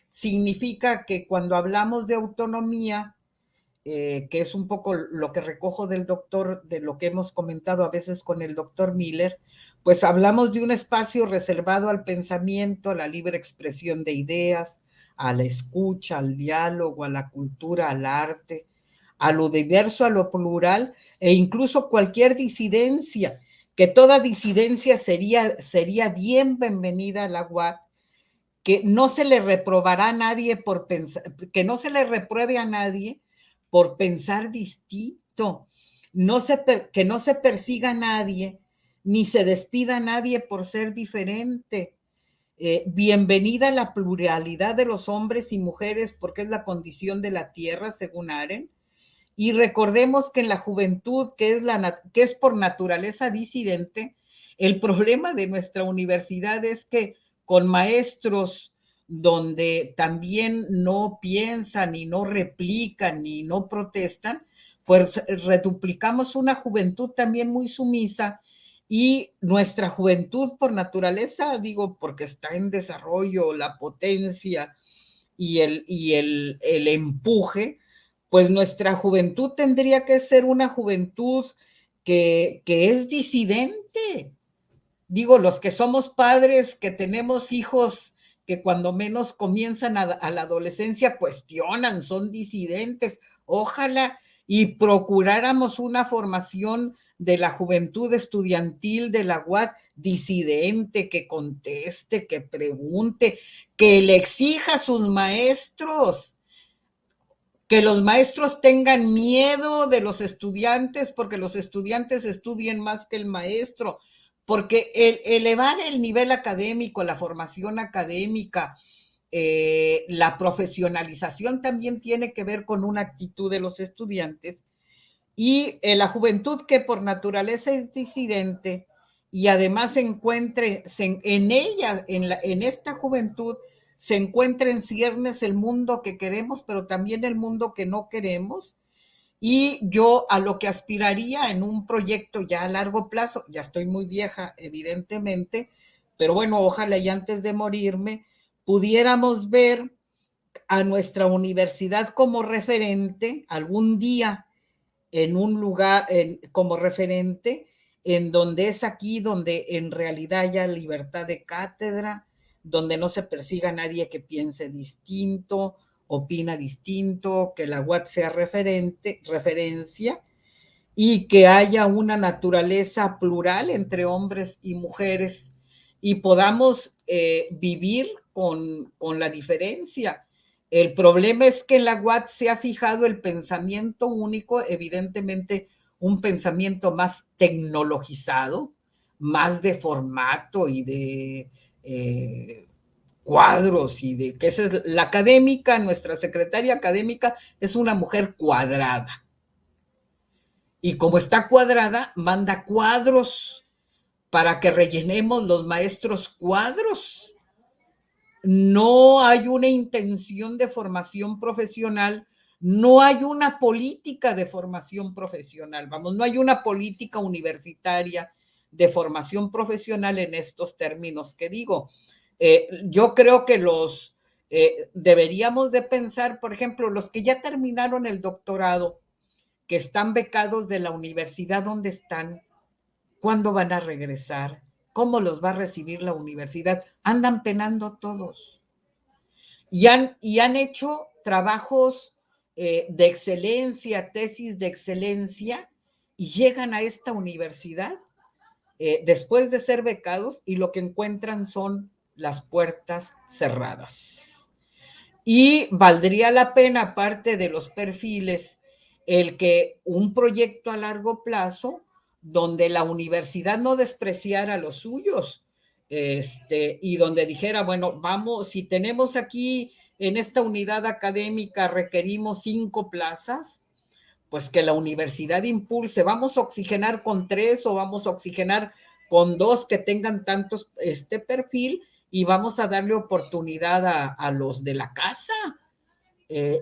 significa que cuando hablamos de autonomía, que es un poco lo que recojo del doctor, de lo que hemos comentado a veces con el doctor Miller, pues hablamos de un espacio reservado al pensamiento, a la libre expresión de ideas, a la escucha, al diálogo, a la cultura, al arte, a lo diverso, a lo plural, e incluso cualquier disidencia, que toda disidencia sería bienvenida a la UAT, que no se le reprobará a nadie por pensar, que no se le repruebe a nadie por pensar distinto, que no se persiga a nadie, ni se despida a nadie por ser diferente. Bienvenida la pluralidad de los hombres y mujeres, porque es la condición de la tierra, según Aren. Y recordemos que en la juventud, que es por naturaleza disidente, el problema de nuestra universidad es que con maestros donde también no piensan y no replican y no protestan, pues reduplicamos una juventud también muy sumisa, y nuestra juventud por naturaleza, digo, porque está en desarrollo, la potencia y el empuje, pues nuestra juventud tendría que ser una juventud que es disidente. Digo, los que somos padres, que tenemos hijos que cuando menos comienzan a la adolescencia cuestionan, son disidentes. Ojalá y procuráramos una formación de la juventud estudiantil de la UAT disidente, que conteste, que pregunte, que le exija a sus maestros, que los maestros tengan miedo de los estudiantes, porque los estudiantes estudien más que el maestro, porque elevar el nivel académico, la formación académica, la profesionalización también tiene que ver con una actitud de los estudiantes, y la juventud, que por naturaleza es disidente y además se encuentre en ella, en esta juventud, se encuentra en ciernes el mundo que queremos, pero también el mundo que no queremos. Y yo a lo que aspiraría en un proyecto ya a largo plazo, ya estoy muy vieja, evidentemente, pero bueno, ojalá y antes de morirme pudiéramos ver a nuestra universidad como referente algún día, en un lugar como referente, en donde es aquí donde en realidad haya libertad de cátedra, donde no se persiga a nadie que piense distinto, opina distinto, que la UAT sea referencia, y que haya una naturaleza plural entre hombres y mujeres, y podamos vivir con la diferencia. El problema es que en la UAT se ha fijado el pensamiento único, evidentemente un pensamiento más tecnologizado, más de formato y de cuadros, y de que esa es la académica, nuestra secretaria académica es una mujer cuadrada. Y como está cuadrada, manda cuadros, para que rellenemos los maestros cuadros. No hay una intención de formación profesional, no hay una política de formación profesional, vamos, no hay una política universitaria de formación profesional en estos términos que digo. Yo creo que deberíamos de pensar, por ejemplo, los que ya terminaron el doctorado, que están becados de la universidad donde están, ¿cuándo van a regresar? ¿Cómo los va a recibir la universidad? Andan penando todos. Y han hecho trabajos de excelencia, tesis de excelencia, y llegan a esta universidad después de ser becados y lo que encuentran son las puertas cerradas. Y valdría la pena, aparte de los perfiles, el que un proyecto a largo plazo donde la universidad no despreciara a los suyos, y donde dijera, bueno, vamos, si tenemos aquí en esta unidad académica requerimos 5 plazas, pues que la universidad impulse, vamos a oxigenar con 3 o vamos a oxigenar con 2 que tengan tantos perfil y vamos a darle oportunidad a los de la casa.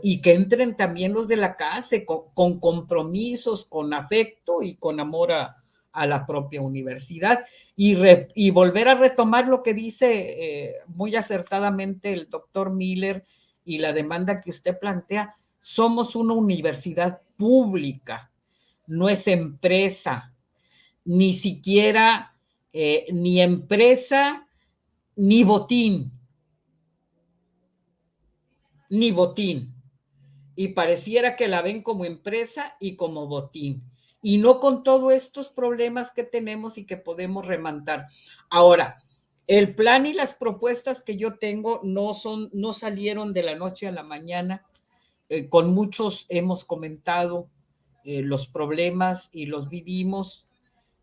Y que entren también los de la casa con compromisos, con afecto y con amor a la propia universidad. Y volver a retomar lo que dice muy acertadamente el doctor Miller y la demanda que usted plantea. Somos una universidad pública, no es empresa, ni siquiera ni empresa, ni botín, ni botín. Y pareciera que la ven como empresa y como botín, y no con todos estos problemas que tenemos y que podemos remontar. Ahora, el plan y las propuestas que yo tengo no salieron de la noche a la mañana. Con muchos hemos comentado los problemas y los vivimos.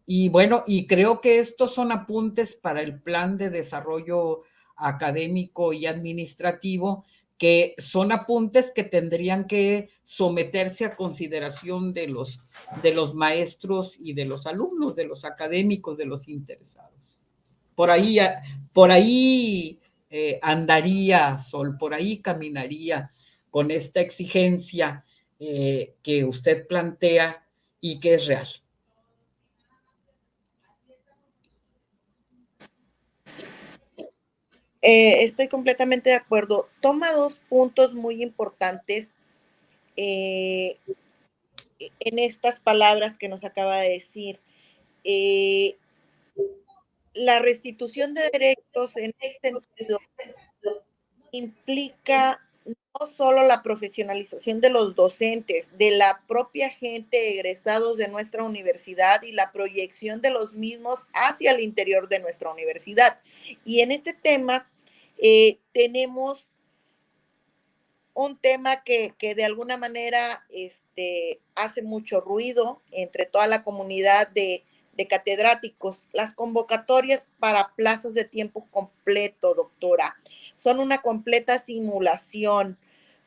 Y bueno, y creo que estos son apuntes para el plan de desarrollo académico y administrativo, que son apuntes que tendrían que someterse a consideración de los maestros y de los alumnos, de los académicos, de los interesados. Por ahí andaría, Sol, por ahí caminaría con esta exigencia que usted plantea y que es real. Estoy completamente de acuerdo. Toma 2 puntos muy importantes en estas palabras que nos acaba de decir. La restitución de derechos en este sentido implica no solo la profesionalización de los docentes, de la propia gente egresados de nuestra universidad y la proyección de los mismos hacia el interior de nuestra universidad. Y en este tema tenemos un tema que de alguna manera hace mucho ruido entre toda la comunidad de catedráticos. Las convocatorias para plazas de tiempo completo, doctora, son una completa simulación.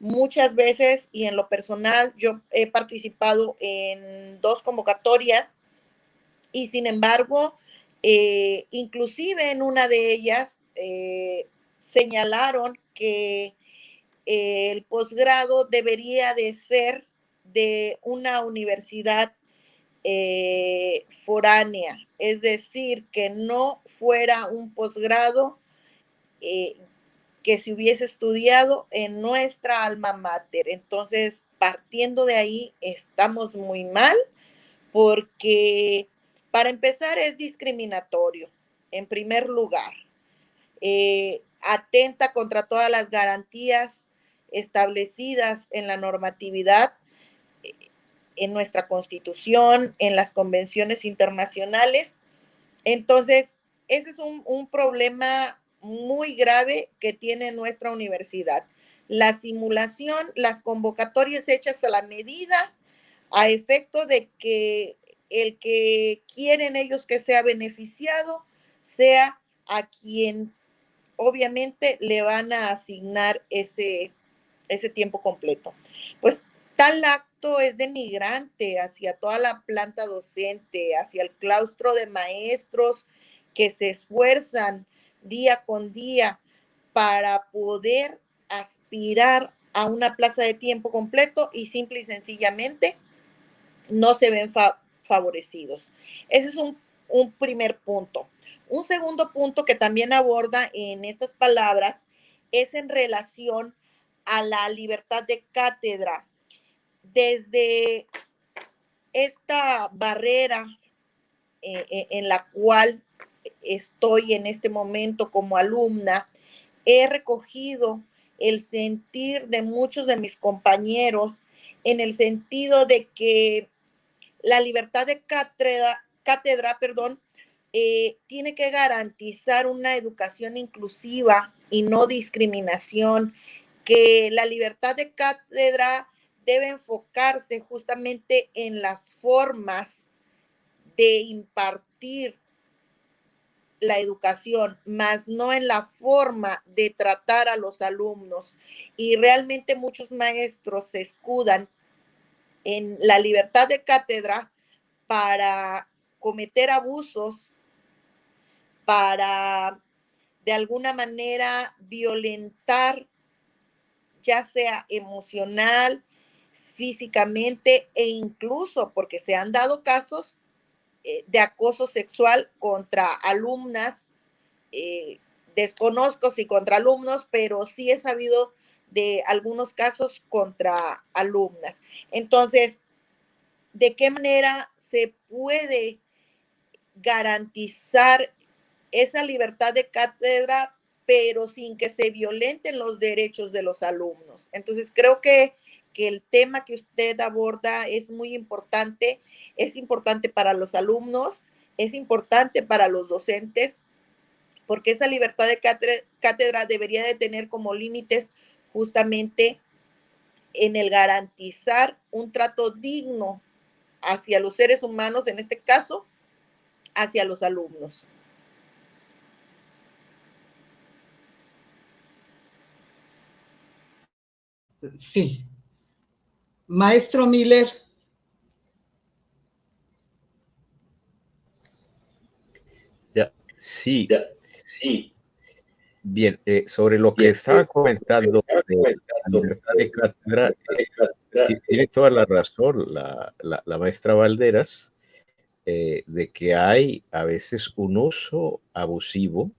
Muchas veces, y en lo personal, yo he participado en 2 convocatorias y sin embargo, inclusive en una de ellas señalaron que el posgrado debería de ser de una universidad foránea, es decir, que no fuera un posgrado que se hubiese estudiado en nuestra alma mater. Entonces, partiendo de ahí, estamos muy mal porque, para empezar, es discriminatorio, en primer lugar. Atenta contra todas las garantías establecidas en la normatividad, en nuestra Constitución, en las convenciones internacionales. Entonces, ese es un problema muy grave que tiene nuestra universidad. La simulación, las convocatorias hechas a la medida, a efecto de que el que quieren ellos que sea beneficiado sea a quien obviamente le van a asignar ese tiempo completo. Pues tal acto es denigrante hacia toda la planta docente, hacia el claustro de maestros que se esfuerzan día con día para poder aspirar a una plaza de tiempo completo y simple y sencillamente no se ven favorecidos. Ese es un primer punto. Un segundo punto que también aborda en estas palabras es en relación a la libertad de cátedra. Desde esta barrera en la cual estoy en este momento como alumna, he recogido el sentir de muchos de mis compañeros en el sentido de que la libertad de cátedra, tiene que garantizar una educación inclusiva y no discriminación, que la libertad de cátedra debe enfocarse justamente en las formas de impartir la educación, más no en la forma de tratar a los alumnos. Y realmente muchos maestros se escudan en la libertad de cátedra para cometer abusos, para de alguna manera violentar, ya sea emocional, físicamente e incluso porque se han dado casos de acoso sexual contra alumnas. Desconozco si contra alumnos, pero sí he sabido de algunos casos contra alumnas. Entonces, ¿de qué manera se puede garantizar esa libertad de cátedra, pero sin que se violenten los derechos de los alumnos? Entonces, creo que el tema que usted aborda es muy importante, es importante para los alumnos, es importante para los docentes, porque esa libertad de cátedra debería de tener como límites justamente en el garantizar un trato digno hacia los seres humanos, en este caso, hacia los alumnos. Sí. Maestro Miller. Ya, sí. Bien, sobre lo que estaba comentando de la libertad de cátedra, tiene toda la razón la maestra Valderas, de que hay a veces un uso abusivo,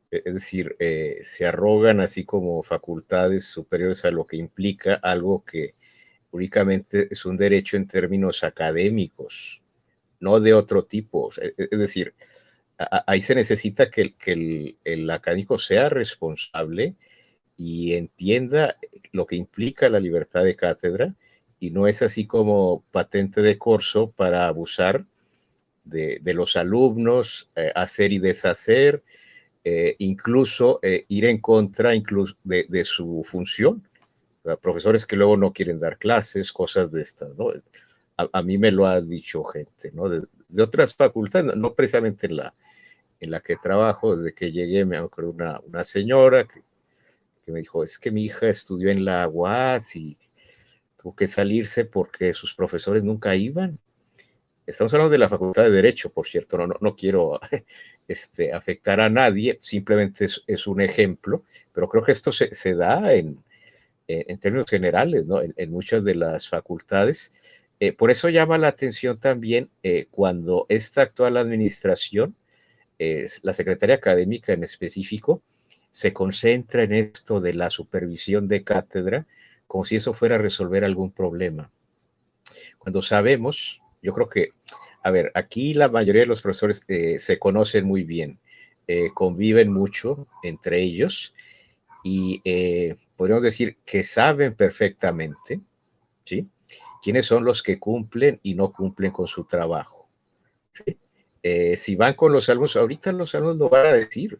es decir, se arrogan así como facultades superiores a lo que implica algo que únicamente es un derecho en términos académicos, no de otro tipo. Es decir, ahí se necesita que el académico sea responsable y entienda lo que implica la libertad de cátedra y no es así como patente de corso para abusar de los alumnos, hacer y deshacer, incluso ir en contra incluso de su función. Profesores que luego no quieren dar clases, cosas de estas, ¿no? A mí me lo ha dicho gente, ¿no? De otras facultades, no precisamente en la que trabajo. Desde que llegué me acuerdo una señora que me dijo, es que mi hija estudió en la UAS y tuvo que salirse porque sus profesores nunca iban. Estamos hablando de la Facultad de Derecho, por cierto, no quiero afectar a nadie, simplemente es un ejemplo, pero creo que esto se da en términos generales, ¿no? En muchas de las facultades. Por eso llama la atención también cuando esta actual administración, la Secretaría Académica en específico, se concentra en esto de la supervisión de cátedra, como si eso fuera a resolver algún problema. Cuando sabemos, yo creo que, a ver, aquí la mayoría de los profesores se conocen muy bien, conviven mucho entre ellos y podríamos decir que saben perfectamente, ¿sí? Quiénes son los que cumplen y no cumplen con su trabajo. ¿Sí? Si van con los alumnos, ahorita los alumnos lo van a decir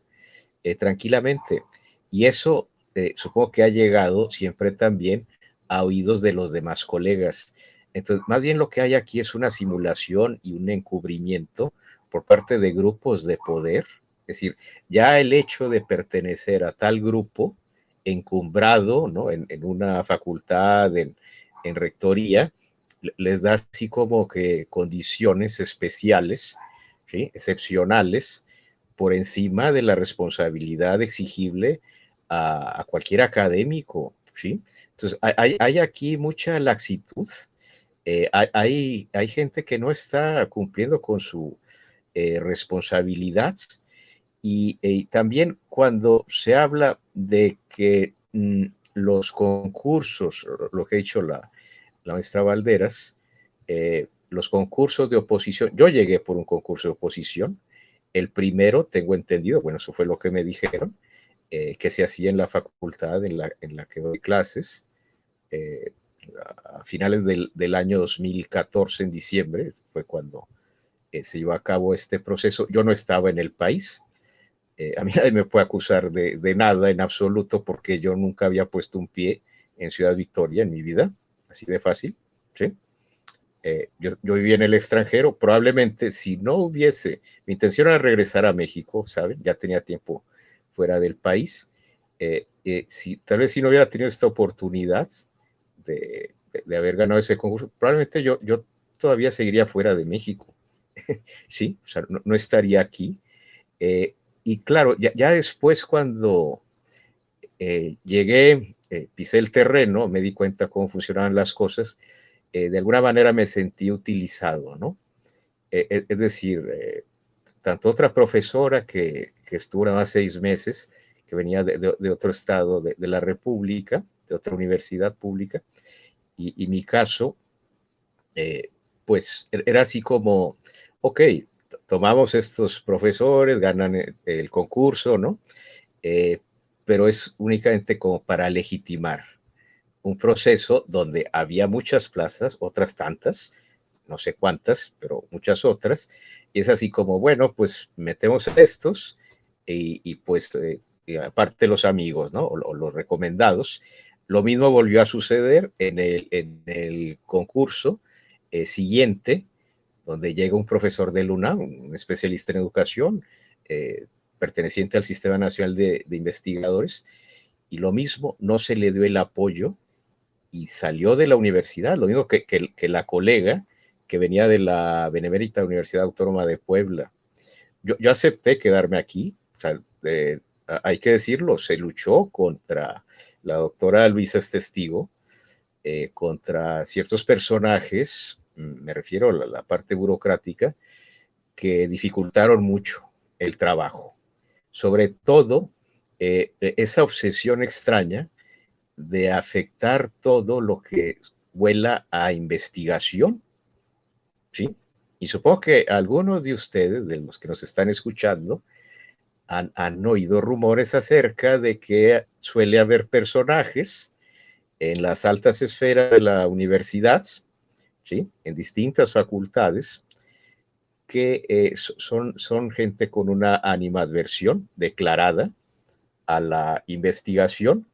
tranquilamente. Y eso supongo que ha llegado siempre también a oídos de los demás colegas. Entonces, más bien lo que hay aquí es una simulación y un encubrimiento por parte de grupos de poder. Es decir, ya el hecho de pertenecer a tal grupo encumbrado, ¿no? en una facultad, en rectoría, les da así como que condiciones especiales, ¿sí? Excepcionales, por encima de la responsabilidad exigible a cualquier académico, ¿sí? Entonces, hay aquí mucha laxitud. Hay gente que no está cumpliendo con su responsabilidad y también cuando se habla de que los concursos, lo que ha dicho la maestra Valderas, los concursos de oposición, yo llegué por un concurso de oposición, el primero, tengo entendido, bueno, eso fue lo que me dijeron, que se hacía en la facultad en la que doy clases, a finales del año 2014, en diciembre, fue cuando se llevó a cabo este proceso. Yo no estaba en el país, a mí nadie me puede acusar de nada en absoluto porque yo nunca había puesto un pie en Ciudad Victoria en mi vida, así de fácil, ¿sí? Yo vivía en el extranjero, probablemente si no hubiese, mi intención era regresar a México, ¿saben? Ya tenía tiempo fuera del país. Tal vez si no hubiera tenido esta oportunidad de haber ganado ese concurso, probablemente yo todavía seguiría fuera de México, ¿sí? O sea, no estaría aquí. Y claro, ya después cuando llegué, pisé el terreno, me di cuenta cómo funcionaban las cosas, de alguna manera me sentí utilizado, ¿no? Es decir, tanto otra profesora que estuvo nada más 6 meses, que venía de otro estado de la República, de otra universidad pública, y mi caso, pues era así como, ok, tomamos estos profesores, ganan el concurso, ¿no? Pero es únicamente como para legitimar un proceso donde había muchas plazas, otras tantas, no sé cuántas, pero muchas otras, y es así como, bueno, pues metemos a estos y pues y aparte los amigos, ¿no? O los recomendados. Lo mismo volvió a suceder en el concurso siguiente, donde llega un profesor del UNAM, un especialista en educación, perteneciente al Sistema Nacional de Investigadores, y lo mismo, no se le dio el apoyo y salió de la universidad, lo mismo que la colega que venía de la Benemérita Universidad Autónoma de Puebla. Yo acepté quedarme aquí, o sea, hay que decirlo, se luchó contra la doctora Luisa es testigo, contra ciertos personajes, me refiero a la parte burocrática, que dificultaron mucho el trabajo. Sobre todo, esa obsesión extraña de afectar todo lo que huela a investigación, ¿sí? Y supongo que algunos de ustedes, de los que nos están escuchando, han oído rumores acerca de que suele haber personajes en las altas esferas de la universidad, ¿sí? En distintas facultades, que son gente con una animadversión declarada a la investigación,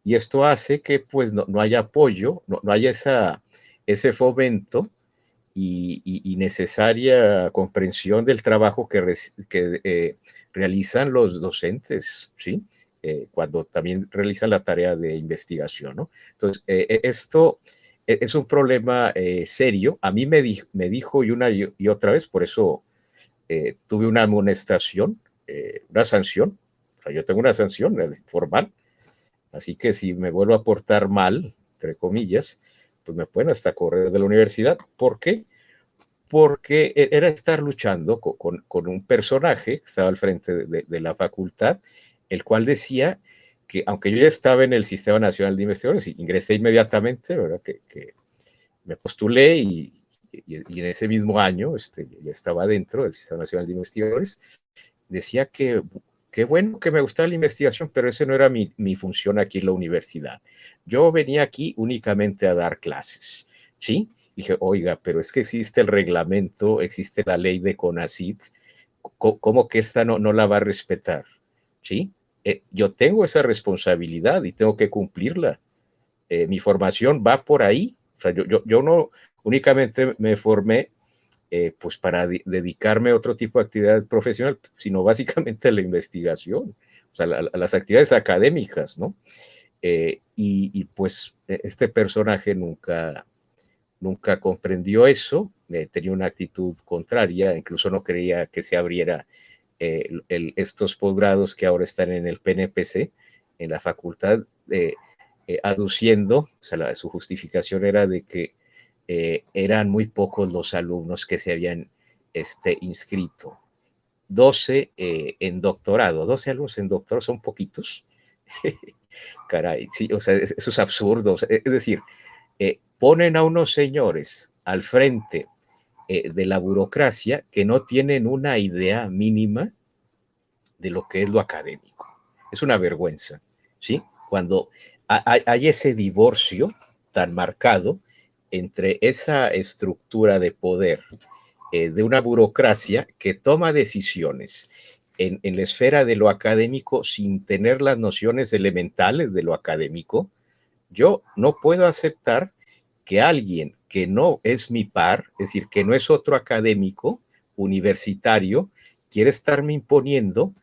y esto hace que pues no haya apoyo, no haya ese fomento y necesaria comprensión del trabajo que realizan los docentes, ¿sí? Cuando también realizan la tarea de investigación, ¿no? Entonces, esto es un problema serio. A mí me dijo y una y otra vez, por eso tuve una amonestación, una sanción. O sea, yo tengo una sanción formal, así que si me vuelvo a portar mal, entre comillas, pues me pueden hasta correr de la universidad. ¿Por qué? Porque era estar luchando con un personaje que estaba al frente de la facultad, el cual decía que aunque yo ya estaba en el Sistema Nacional de Investigadores, ingresé inmediatamente, ¿verdad? Que me postulé y en ese mismo año ya estaba dentro del Sistema Nacional de Investigadores, decía que qué bueno que me gustaba la investigación, pero esa no era mi función aquí en la universidad. Yo venía aquí únicamente a dar clases, ¿sí? Dije, oiga, pero es que existe el reglamento, existe la ley de CONACYT, ¿cómo que esta no la va a respetar? ¿Sí? Yo tengo esa responsabilidad y tengo que cumplirla. Mi formación va por ahí. O sea, yo no únicamente me formé pues para dedicarme a otro tipo de actividad profesional, sino básicamente a la investigación, o sea, a las actividades académicas, ¿no? Y pues este personaje nunca comprendió eso, tenía una actitud contraria, incluso no creía que se abriera estos posgrados que ahora están en el PNPC, en la facultad, aduciendo, o sea, su justificación era de que eran muy pocos los alumnos que se habían inscrito. 12 en doctorado, 12 alumnos en doctorado, son poquitos. Caray, sí, o sea, eso es absurdo. O sea, es decir, ponen a unos señores al frente de la burocracia que no tienen una idea mínima de lo que es lo académico. Es una vergüenza, ¿sí? Cuando hay ese divorcio tan marcado entre esa estructura de poder de una burocracia que toma decisiones en la esfera de lo académico sin tener las nociones elementales de lo académico, yo no puedo aceptar que alguien que no es mi par, es decir, que no es otro académico universitario, quiere estarme imponiendo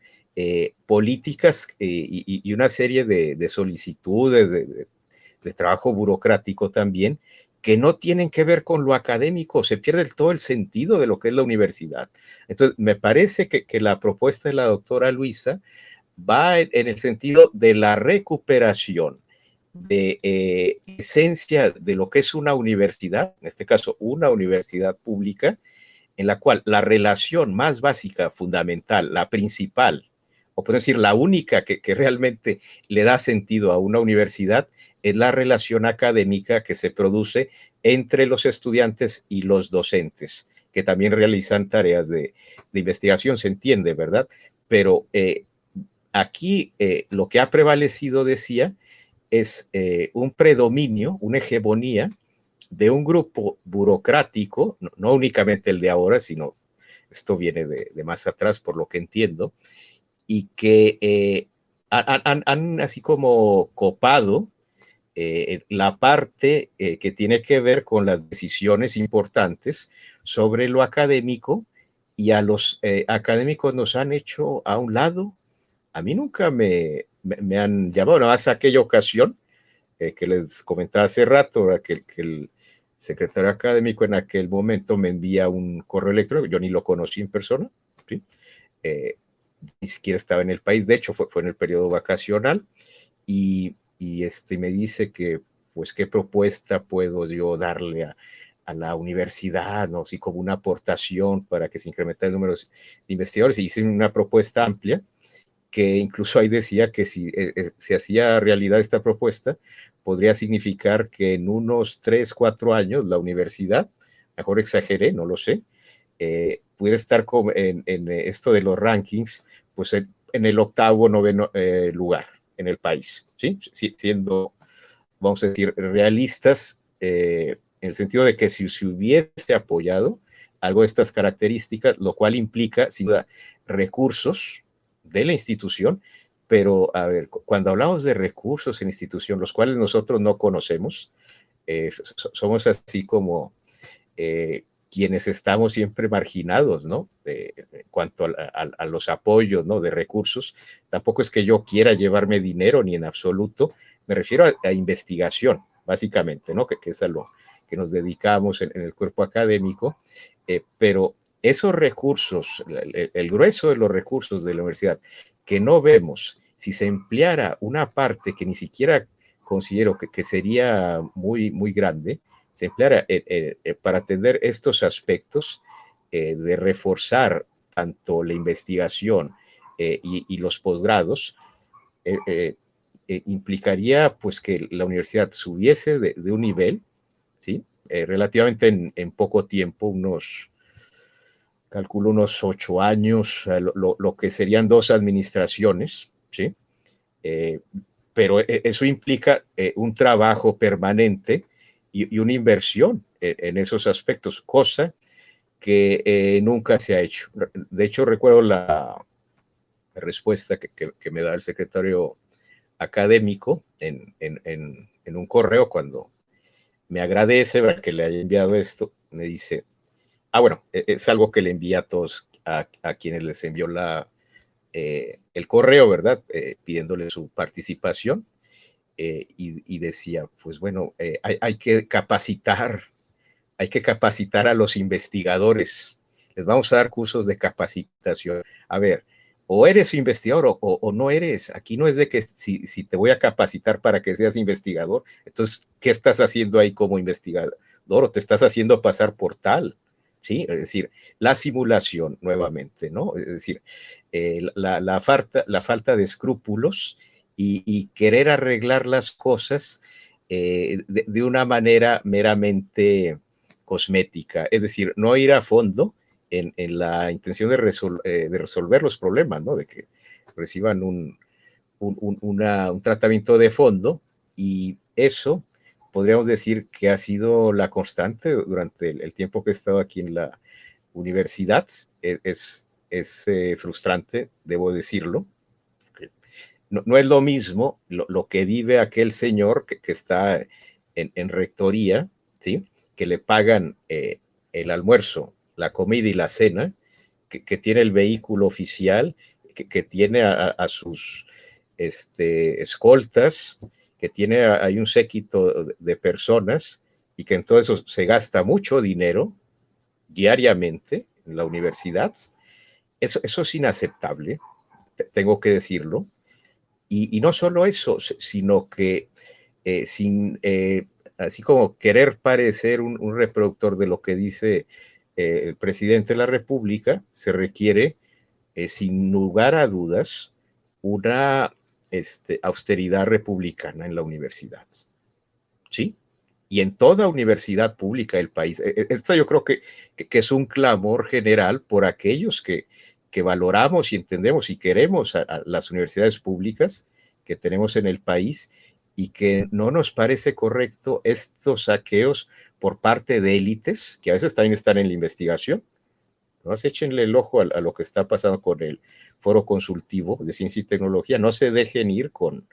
políticas y una serie de solicitudes de trabajo burocrático también, que no tienen que ver con lo académico, se pierde todo el sentido de lo que es la universidad. Entonces, me parece que la propuesta de la doctora Luisa va en el sentido de la recuperación de esencia de lo que es una universidad, en este caso una universidad pública, en la cual la relación más básica, fundamental, la principal, o puedo decir la única que realmente le da sentido a una universidad, es la relación académica que se produce entre los estudiantes y los docentes, que también realizan tareas de investigación, se entiende, ¿verdad? Pero aquí lo que ha prevalecido, decía, es un predominio, una hegemonía de un grupo burocrático, no únicamente el de ahora, sino esto viene de más atrás, por lo que entiendo, y que han así como copado la parte que tiene que ver con las decisiones importantes sobre lo académico, y a los académicos nos han hecho a un lado. A mí nunca me han llamado, nada más aquella ocasión que les comentaba hace rato, que el secretario académico en aquel momento me envía un correo electrónico, yo ni lo conocí en persona, ¿sí? Ni siquiera estaba en el país, de hecho fue en el periodo vacacional, y me dice que, pues, qué propuesta puedo yo darle a la universidad, ¿no? Así como una aportación para que se incremente el número de investigadores. Y hice una propuesta amplia, que incluso ahí decía que si se hacía realidad esta propuesta, podría significar que en unos 3, 4 años la universidad, mejor exageré, no lo sé, pudiera estar en esto de los rankings, pues en el 8º, 9º lugar en el país, ¿sí? Siendo, vamos a decir, realistas, en el sentido de que si se hubiese apoyado algo de estas características, lo cual implica, sin duda, recursos de la institución, pero a ver, cuando hablamos de recursos en institución, los cuales nosotros no conocemos, somos así como quienes estamos siempre marginados, ¿no? En cuanto a los apoyos, ¿no? De recursos. Tampoco es que yo quiera llevarme dinero, ni en absoluto. Me refiero a investigación, básicamente, ¿no? Que es a lo que nos dedicamos en el cuerpo académico, pero esos recursos, el grueso de los recursos de la universidad, que no vemos, si se empleara una parte que ni siquiera considero que sería muy, muy grande, se empleara para atender estos aspectos de reforzar tanto la investigación y los posgrados, implicaría pues que la universidad subiese de un nivel, ¿sí? Relativamente en poco tiempo, calculo unos 8 años, lo que serían 2 administraciones, ¿sí? Pero eso implica un trabajo permanente y una inversión en esos aspectos, cosa que nunca se ha hecho. De hecho, recuerdo la respuesta que me da el secretario académico en un correo cuando me agradece que le haya enviado esto. Me dice, bueno, es algo que le envía a todos, a quienes les envió el correo, ¿verdad? Pidiéndole su participación. Y decía, pues bueno, hay que capacitar a los investigadores. les vamos a dar cursos de capacitación. A ver, o eres investigador o no eres. Aquí no es de que si te voy a capacitar para que seas investigador, entonces, ¿qué estás haciendo ahí como investigador? O te estás haciendo pasar por tal, ¿sí? Es decir, la simulación nuevamente, ¿no? Es decir, la falta de escrúpulos y querer arreglar las cosas de una manera meramente cosmética, es decir, no ir a fondo en la intención de resolver los problemas, ¿no? De que reciban un tratamiento de fondo, y eso podríamos decir que ha sido la constante durante el tiempo que he estado aquí en la universidad. Es frustrante, debo decirlo. No es lo mismo lo que vive aquel señor que está en rectoría, ¿sí? Que le pagan el almuerzo, la comida y la cena, que tiene el vehículo oficial, que tiene a sus escoltas, que tiene hay un séquito de personas, y que en todo eso se gasta mucho dinero diariamente en la universidad. Eso es inaceptable, tengo que decirlo. Y no solo eso, sino que así como querer parecer un reproductor de lo que dice el presidente de la República, se requiere, sin lugar a dudas, una austeridad republicana en la universidad, ¿sí? Y en toda universidad pública del país. Esto yo creo que es un clamor general por aquellos que valoramos y entendemos y queremos a las universidades públicas que tenemos en el país, y que no nos parece correcto estos saqueos por parte de élites, que a veces también están en la investigación. ¿No? Échenle el ojo a lo que está pasando con el Foro Consultivo de Ciencia y Tecnología. No se dejen ir por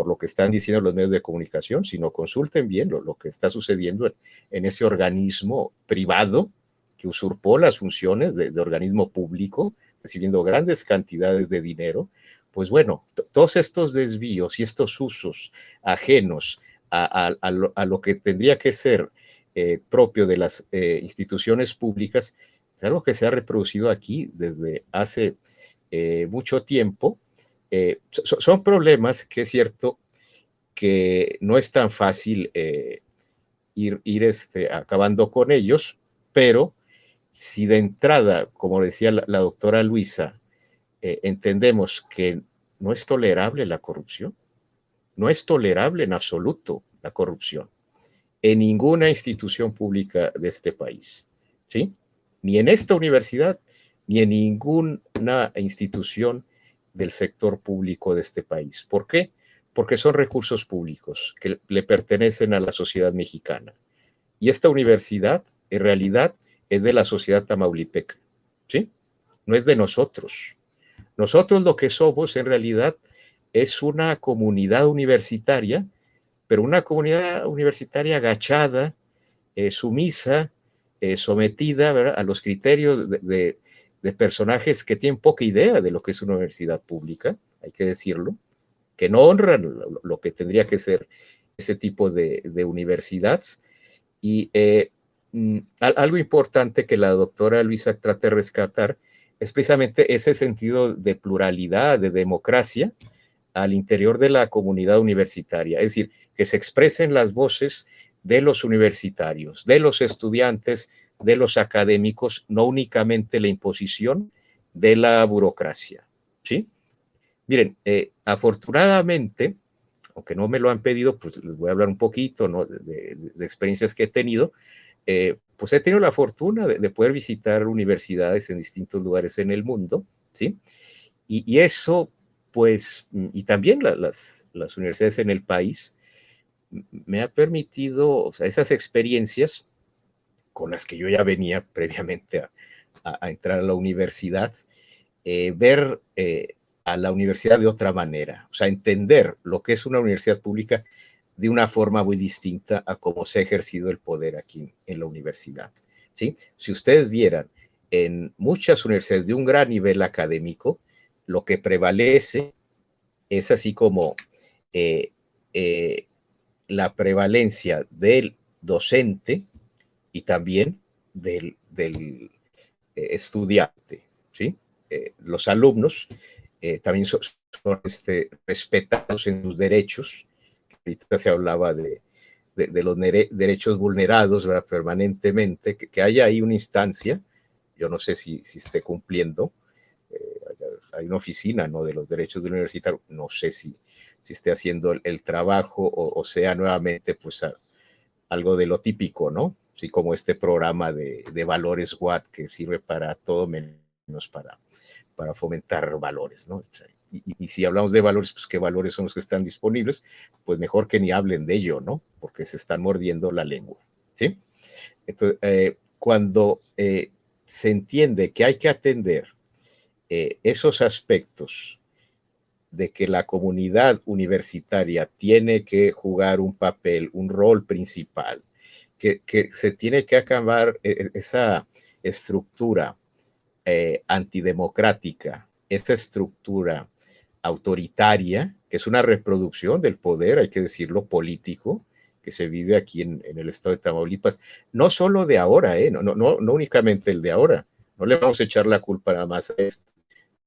lo que están diciendo los medios de comunicación, sino consulten bien lo que está sucediendo en ese organismo privado que usurpó las funciones de organismo público, recibiendo grandes cantidades de dinero. Pues bueno, todos estos desvíos y estos usos ajenos a lo que tendría que ser propio de las instituciones públicas, es algo que se ha reproducido aquí desde hace mucho tiempo. Son problemas que es cierto que no es tan fácil ir acabando con ellos, pero si de entrada, como decía la doctora Luisa, entendemos que no es tolerable la corrupción, no es tolerable en absoluto la corrupción en ninguna institución pública de este país, ¿sí? Ni en esta universidad, ni en ninguna institución del sector público de este país. ¿Por qué? Porque son recursos públicos que le pertenecen a la sociedad mexicana. Y esta universidad, en realidad, es de la sociedad tamaulipeca, ¿sí? No es de nosotros. Nosotros lo que somos, en realidad, es una comunidad universitaria, pero una comunidad universitaria agachada, sumisa, sometida, ¿verdad?, a los criterios de personajes que tienen poca idea de lo que es una universidad pública, hay que decirlo, que no honran lo que tendría que ser ese tipo de universidad. Y algo importante que la doctora Luisa trata de rescatar es precisamente ese sentido de pluralidad, de democracia al interior de la comunidad universitaria, es decir, que se expresen las voces de los universitarios, de los estudiantes, de los académicos, no únicamente la imposición de la burocracia, ¿sí? Miren, afortunadamente, aunque no me lo han pedido, pues les voy a hablar un poquito, ¿no?, de experiencias que he tenido. Pues he tenido la fortuna de poder visitar universidades en distintos lugares en el mundo, ¿sí? Y eso, pues, y también las universidades en el país, me ha permitido, o sea, esas experiencias con las que yo ya venía previamente a entrar a la universidad, ver a la universidad de otra manera, o sea, entender lo que es una universidad pública de una forma muy distinta a cómo se ha ejercido el poder aquí en la universidad, ¿sí? Si ustedes vieran en muchas universidades de un gran nivel académico, lo que prevalece es así como eh, eh, la prevalencia del docente y también del estudiante, ¿sí? Los alumnos también son respetados en sus derechos. Ahorita se hablaba de los derechos vulnerados, ¿verdad? Permanentemente, que haya ahí una instancia, yo no sé si esté cumpliendo, hay una oficina, ¿no?, de los derechos del universitario, no sé si esté haciendo el trabajo o sea nuevamente pues algo de lo típico, ¿no? Así como este programa de valores Watt que sirve para todo menos para fomentar valores, ¿no? O sea, y si hablamos de valores, pues qué valores son los que están disponibles, pues mejor que ni hablen de ello, ¿no? Porque se están mordiendo la lengua, ¿sí? Entonces, cuando se entiende que hay que atender esos aspectos de que la comunidad universitaria tiene que jugar un papel, un rol principal, que se tiene que acabar esa estructura antidemocrática, esa estructura autoritaria, que es una reproducción del poder, hay que decirlo, político, que se vive aquí en el estado de Tamaulipas, no solo de ahora, no únicamente el de ahora, no le vamos a echar la culpa nada más a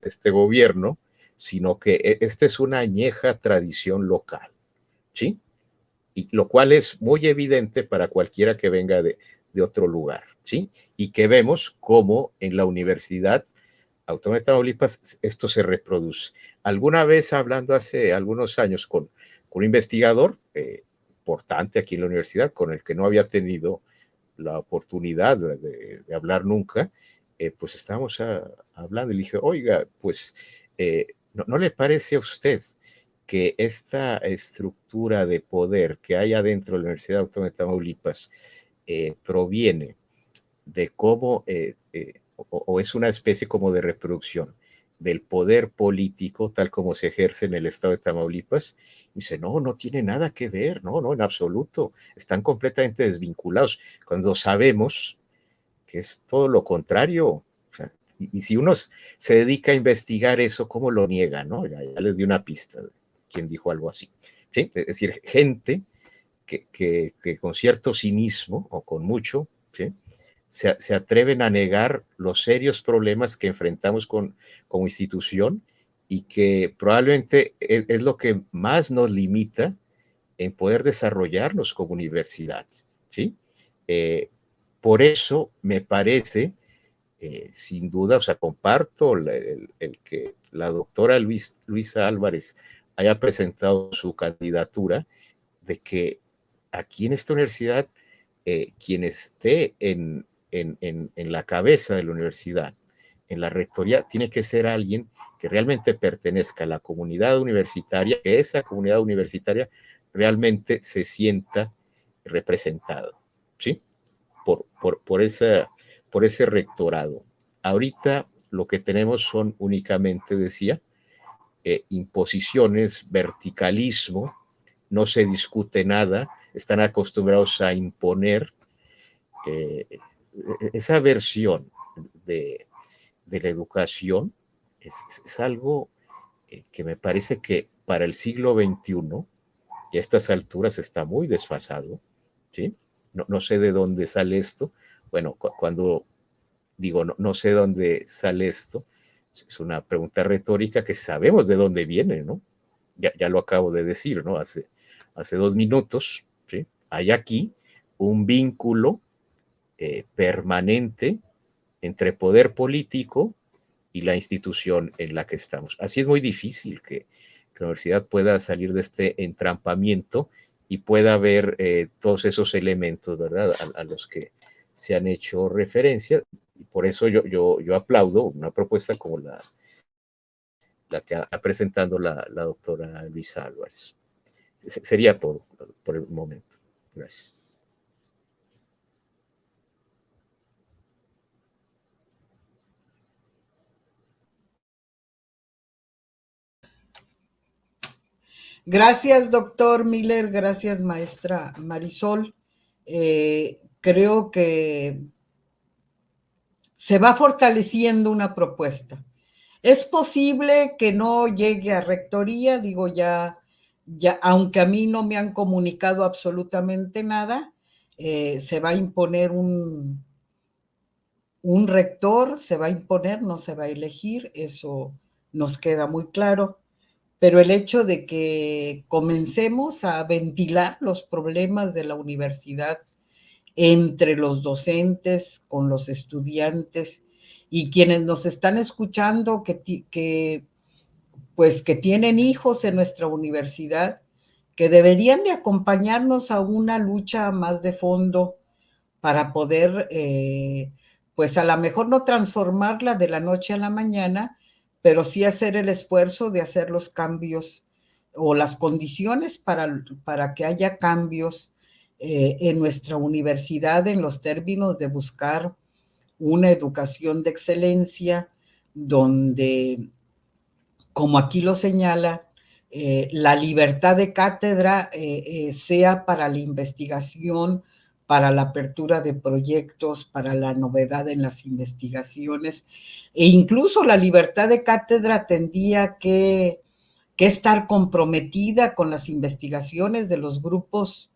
este gobierno, sino que esta es una añeja tradición local, ¿sí? Y lo cual es muy evidente para cualquiera que venga de otro lugar, ¿sí? Y que vemos cómo en la Universidad Autónoma de Tamaulipas esto se reproduce. Alguna vez hablando hace algunos años con un investigador importante aquí en la universidad, con el que no había tenido la oportunidad de hablar nunca, pues estábamos hablando y le dije, oiga, pues, ¿no le parece a usted que esta estructura de poder que hay adentro de la Universidad Autónoma de Tamaulipas proviene de cómo, o es una especie como de reproducción del poder político tal como se ejerce en el estado de Tamaulipas? Y dice, no tiene nada que ver, no, en absoluto, están completamente desvinculados, cuando sabemos que es todo lo contrario. O sea, y si uno se dedica a investigar eso, ¿cómo lo niega? ¿No? Ya les di una pista de quien dijo algo así. ¿Sí? Es decir, gente que con cierto cinismo o con mucho, ¿sí?, se atreven a negar los serios problemas que enfrentamos como institución y que probablemente es lo que más nos limita en poder desarrollarnos como universidad, ¿sí? Por eso me parece, sin duda, o sea, comparto el que la doctora Luisa Álvarez haya presentado su candidatura, de que aquí en esta universidad, quien esté en la cabeza de la universidad, en la rectoría, tiene que ser alguien que realmente pertenezca a la comunidad universitaria, que esa comunidad universitaria realmente se sienta representado, ¿sí? Por ese rectorado. Ahorita lo que tenemos son únicamente, decía, imposiciones, verticalismo, no se discute nada, están acostumbrados a imponer. Esa versión de la educación es algo que me parece que para el siglo XXI, y a estas alturas está muy desfasado, ¿sí? No sé de dónde sale esto. Bueno, cuando digo no sé de dónde sale esto, es una pregunta retórica que sabemos de dónde viene, ¿no? Ya lo acabo de decir, ¿no? Hace 2 minutos, ¿sí? Hay aquí un vínculo permanente entre poder político y la institución en la que estamos. Así es muy difícil que la universidad pueda salir de este entrampamiento y pueda ver todos esos elementos, ¿verdad?, a los que se han hecho referencia. Y por eso yo aplaudo una propuesta como la que está presentando la doctora Luisa Álvarez. Sería todo por el momento. Gracias. Gracias, doctor Miller. Gracias, maestra Marisol. Creo que se va fortaleciendo una propuesta. Es posible que no llegue a rectoría, digo, ya aunque a mí no me han comunicado absolutamente nada, se va a imponer un rector se va a imponer, no se va a elegir, eso nos queda muy claro, pero el hecho de que comencemos a ventilar los problemas de la universidad entre los docentes, con los estudiantes y quienes nos están escuchando pues que tienen hijos en nuestra universidad, que deberían de acompañarnos a una lucha más de fondo para poder, pues a lo mejor no transformarla de la noche a la mañana, pero sí hacer el esfuerzo de hacer los cambios o las condiciones para que haya cambios en nuestra universidad en los términos de buscar una educación de excelencia donde, como aquí lo señala, la libertad de cátedra sea para la investigación, para la apertura de proyectos, para la novedad en las investigaciones, e incluso la libertad de cátedra tendría que estar comprometida con las investigaciones de los grupos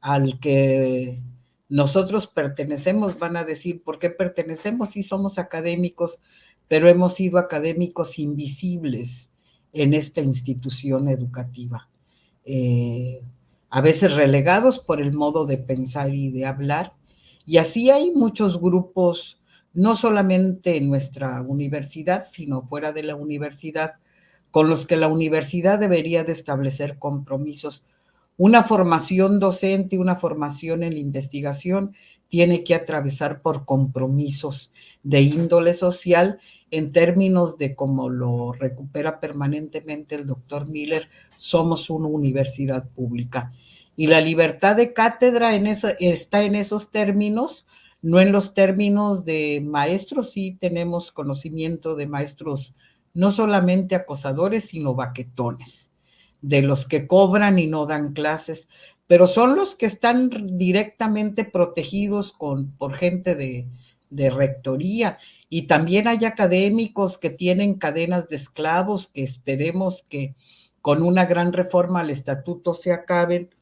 al que nosotros pertenecemos. Van a decir, ¿por qué pertenecemos? Sí, somos académicos, pero hemos sido académicos invisibles en esta institución educativa. A veces relegados por el modo de pensar y de hablar. Y así hay muchos grupos, no solamente en nuestra universidad, sino fuera de la universidad, con los que la universidad debería de establecer compromisos. Una formación docente, una formación en la investigación tiene que atravesar por compromisos de índole social en términos de, como lo recupera permanentemente el doctor Miller, somos una universidad pública. Y la libertad de cátedra está en esos términos, no en los términos de maestros. Sí tenemos conocimiento de maestros no solamente acosadores, sino baquetones, de los que cobran y no dan clases, pero son los que están directamente protegidos por gente de rectoría. Y también hay académicos que tienen cadenas de esclavos que esperemos que con una gran reforma al estatuto se acaben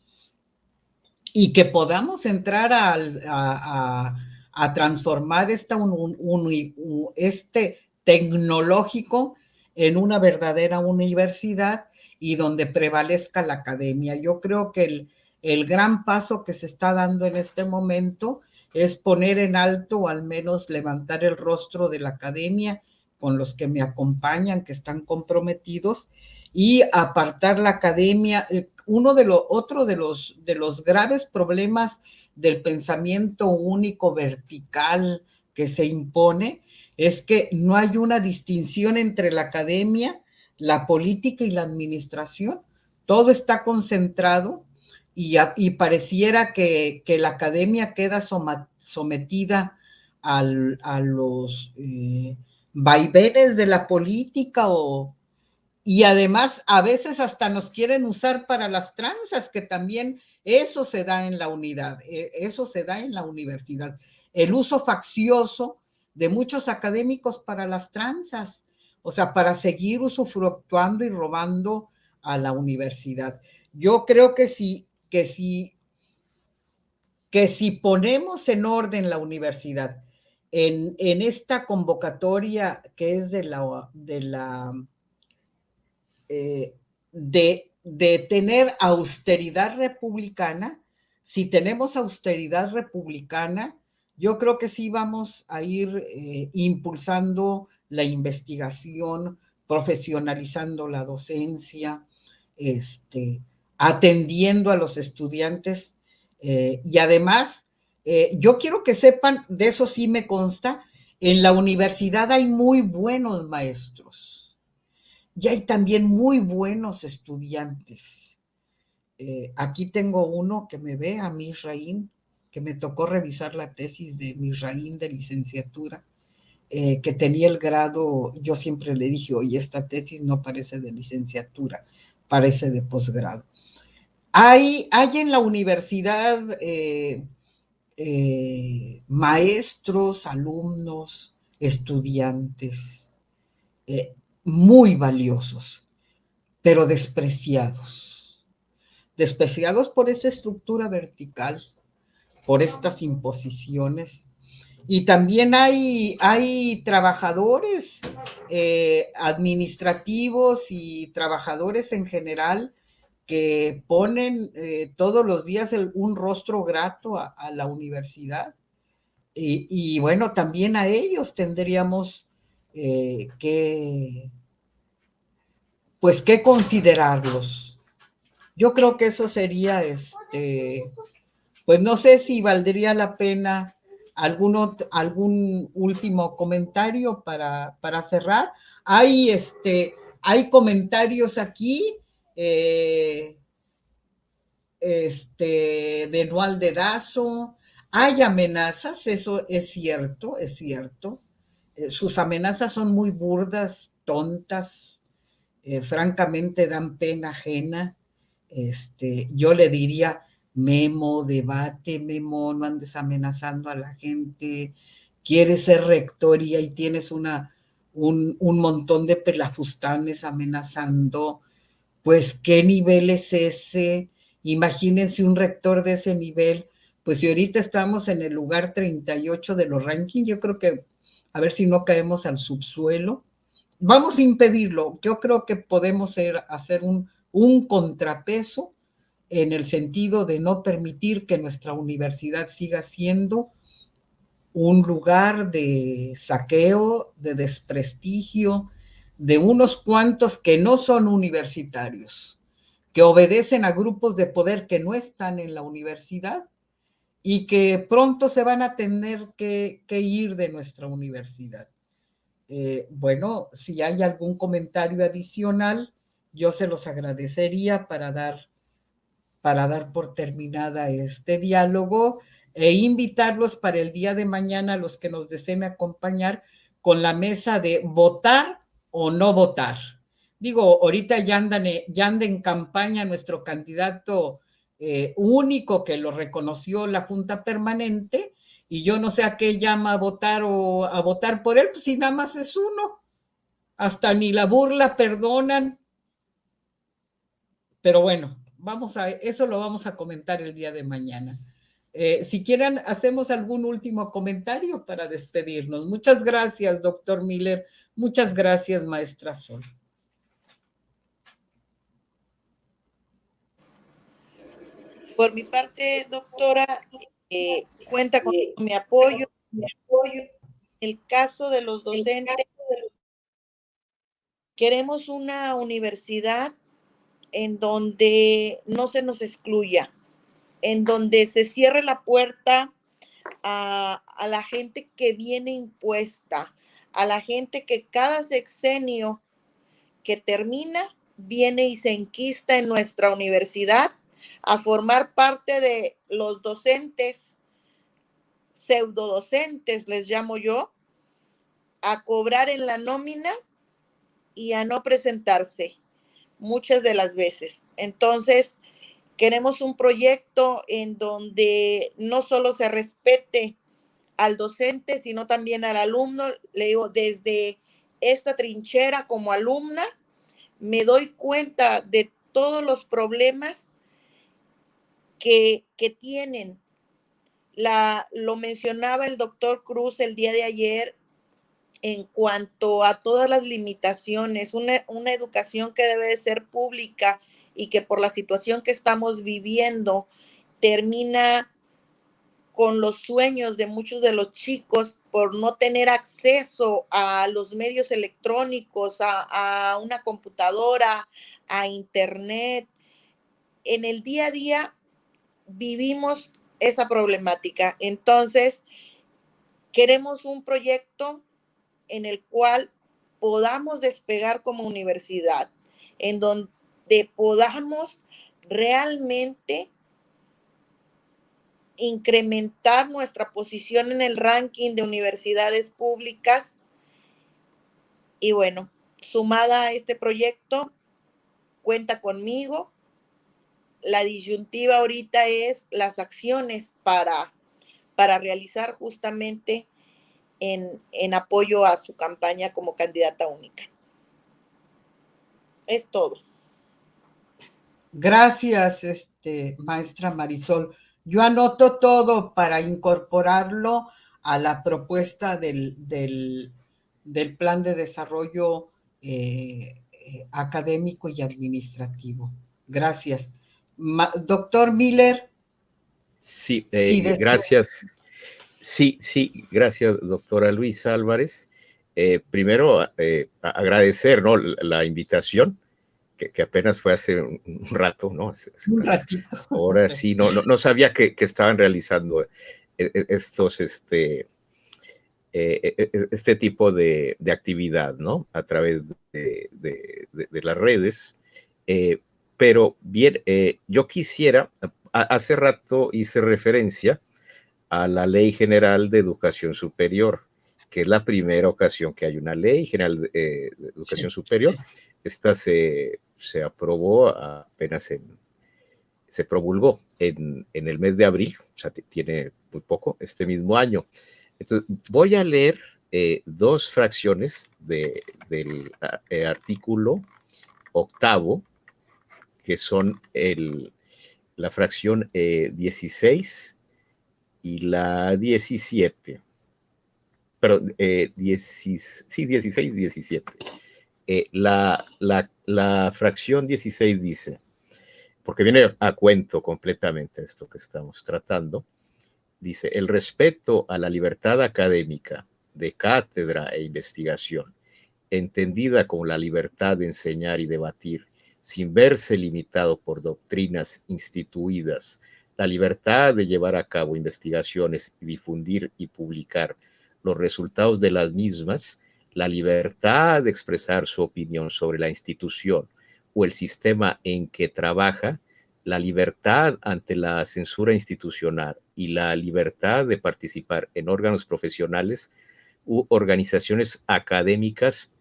y que podamos entrar a transformar este tecnológico en una verdadera universidad y donde prevalezca la academia. Yo creo que el gran paso que se está dando en este momento es poner en alto o al menos levantar el rostro de la academia con los que me acompañan, que están comprometidos, y apartar la academia. Otro de los graves problemas del pensamiento único vertical que se impone es que no hay una distinción entre la academia, la política y la administración. Todo está concentrado y pareciera que la academia queda sometida a los vaivenes de la política y además a veces hasta nos quieren usar para las tranzas, que también eso se da en la unidad, eso se da en la universidad. El uso faccioso de muchos académicos para las tranzas, o sea, para seguir usufructuando y robando a la universidad. Yo creo que si ponemos en orden la universidad en esta convocatoria que es de tener austeridad republicana, si tenemos austeridad republicana, yo creo que sí vamos a ir impulsando la investigación, profesionalizando la docencia, atendiendo a los estudiantes y además, yo quiero que sepan, de eso sí me consta, en la universidad hay muy buenos maestros y hay también muy buenos estudiantes. Aquí tengo uno que me ve, a Misraín, que me tocó revisar la tesis de Misraín de licenciatura, que tenía el grado. Yo siempre le dije, oye, esta tesis no parece de licenciatura, parece de posgrado. Hay en la universidad maestros, alumnos, estudiantes muy valiosos, pero despreciados por esta estructura vertical, por estas imposiciones Y también hay trabajadores administrativos y trabajadores en general que ponen todos los días un rostro grato a la universidad. Y bueno, también a ellos tendríamos que, pues, que considerarlos. Yo creo que eso sería, pues no sé si valdría la pena algún último comentario para cerrar. Hay comentarios aquí eh, de Noal de Dazo. Hay amenazas, eso es cierto, es cierto. Sus amenazas son muy burdas, tontas, francamente dan pena ajena. Yo le diría, Memo, debate, Memo, no andes amenazando a la gente, quieres ser rector y ahí tienes un montón de pelafustanes amenazando, pues qué nivel es ese, imagínense un rector de ese nivel, pues si ahorita estamos en el lugar 38 de los rankings, yo creo que a ver si no caemos al subsuelo. Vamos a impedirlo. Yo creo que podemos hacer un contrapeso en el sentido de no permitir que nuestra universidad siga siendo un lugar de saqueo, de desprestigio, de unos cuantos que no son universitarios, que obedecen a grupos de poder que no están en la universidad y que pronto se van a tener que ir de nuestra universidad. Bueno, si hay algún comentario adicional, yo se los agradecería para dar por terminada este diálogo e invitarlos para el día de mañana, los que nos deseen acompañar, con la mesa de votar o no votar. Digo, ahorita ya anda en campaña nuestro candidato único que lo reconoció la Junta Permanente, y yo no sé a qué llama a votar o a votar por él, pues si nada más es uno. Hasta ni la burla perdonan. Pero bueno, eso lo vamos a comentar el día de mañana. Si quieren, hacemos algún último comentario para despedirnos. Muchas gracias, doctor Miller. Muchas gracias, maestra Sol. Por mi parte, doctora, cuenta con mi apoyo. En el caso de los docentes, queremos una universidad en donde no se nos excluya, en donde se cierre la puerta a la gente que viene impuesta, a la gente que cada sexenio que termina viene y se enquista en nuestra universidad a formar parte de los docentes, pseudodocentes, les llamo yo, a cobrar en la nómina y a no presentarse muchas de las veces. Entonces, queremos un proyecto en donde no solo se respete al docente, sino también al alumno. Le digo, desde esta trinchera como alumna, me doy cuenta de todos los problemas que tienen. Lo mencionaba el doctor Cruz el día de ayer en cuanto a todas las limitaciones, una educación que debe de ser pública y que por la situación que estamos viviendo termina con los sueños de muchos de los chicos por no tener acceso a los medios electrónicos, a una computadora, a internet. En el día a día vivimos esa problemática. Entonces, queremos un proyecto en el cual podamos despegar como universidad, en donde podamos realmente incrementar nuestra posición en el ranking de universidades públicas. Y bueno, sumada a este proyecto, cuenta conmigo. La disyuntiva ahorita es las acciones para realizar justamente en apoyo a su campaña como candidata única. Es todo. Gracias, maestra Marisol. Yo anoto todo para incorporarlo a la propuesta del plan de desarrollo académico y administrativo. Gracias. Doctor Miller. Sí, gracias. Sí, gracias, doctora Luisa Álvarez. Primero, agradecer, ¿no?, la invitación, que apenas fue hace un rato, ¿no? Un ratito. Ahora sí, no sabía que estaban realizando estos, este tipo de actividad, ¿no? A través de las redes. Pero bien, yo quisiera, hace rato hice referencia a la Ley General de Educación Superior, que es la primera ocasión que hay una Ley General de Educación Superior. Esta se aprobó apenas se promulgó en el mes de abril, o sea, tiene muy poco, este mismo año. Entonces, voy a leer dos fracciones del artículo octavo, que son la fracción 16 y la 17. Pero 16 y 17. La fracción 16 dice, porque viene a cuento completamente esto que estamos tratando, dice: el respeto a la libertad académica de cátedra e investigación, entendida como la libertad de enseñar y debatir, sin verse limitado por doctrinas instituidas, la libertad de llevar a cabo investigaciones y difundir y publicar los resultados de las mismas, la libertad de expresar su opinión sobre la institución o el sistema en que trabaja, la libertad ante la censura institucional y la libertad de participar en órganos profesionales u organizaciones académicas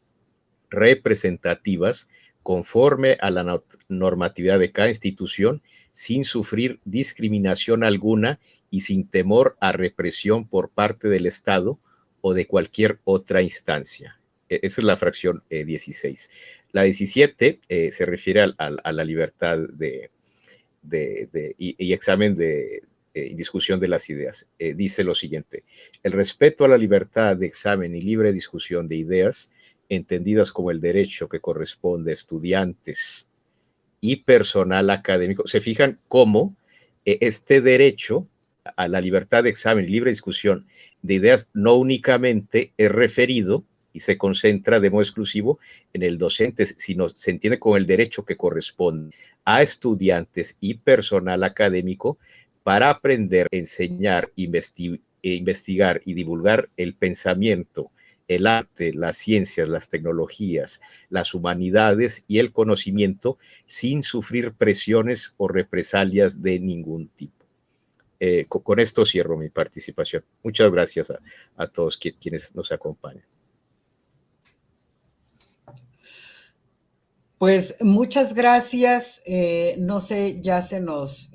representativas conforme a la normatividad de cada institución, sin sufrir discriminación alguna y sin temor a represión por parte del Estado o de cualquier otra instancia. Esa es la fracción 16. La 17 se refiere a la libertad y examen de discusión de las ideas. Dice lo siguiente: el respeto a la libertad de examen y libre discusión de ideas, entendidas como el derecho que corresponde a estudiantes y personal académico. Se fijan cómo este derecho a la libertad de examen y libre discusión de ideas no únicamente es referido y se concentra de modo exclusivo en el docente, sino se entiende como el derecho que corresponde a estudiantes y personal académico para aprender, enseñar, investigar y divulgar el pensamiento, el arte, las ciencias, las tecnologías, las humanidades y el conocimiento sin sufrir presiones o represalias de ningún tipo. Con esto cierro mi participación. Muchas gracias a todos quienes nos acompañan. Pues muchas gracias. No sé, ya se nos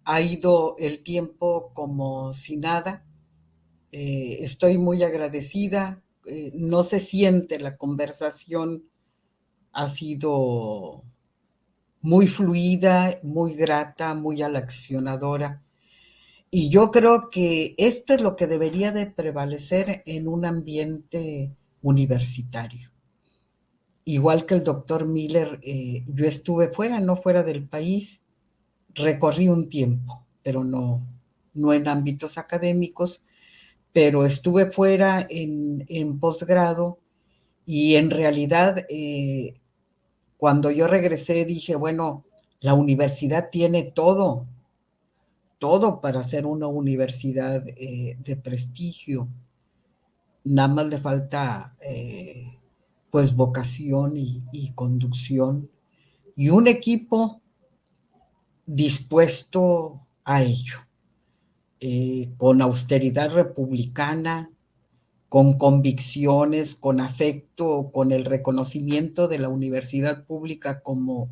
ha ido el tiempo como si nada. Estoy muy agradecida. No se siente, la conversación ha sido muy fluida, muy grata, muy aleccionadora. Y yo creo que esto es lo que debería de prevalecer en un ambiente universitario. Igual que el doctor Miller, yo estuve fuera, no fuera del país, recorrí un tiempo, pero no en ámbitos académicos, pero estuve fuera en posgrado y en realidad cuando yo regresé dije, bueno, la universidad tiene todo para ser una universidad de prestigio. Nada más le falta pues vocación y conducción y un equipo dispuesto a ello, con austeridad republicana, con convicciones, con afecto, con el reconocimiento de la universidad pública como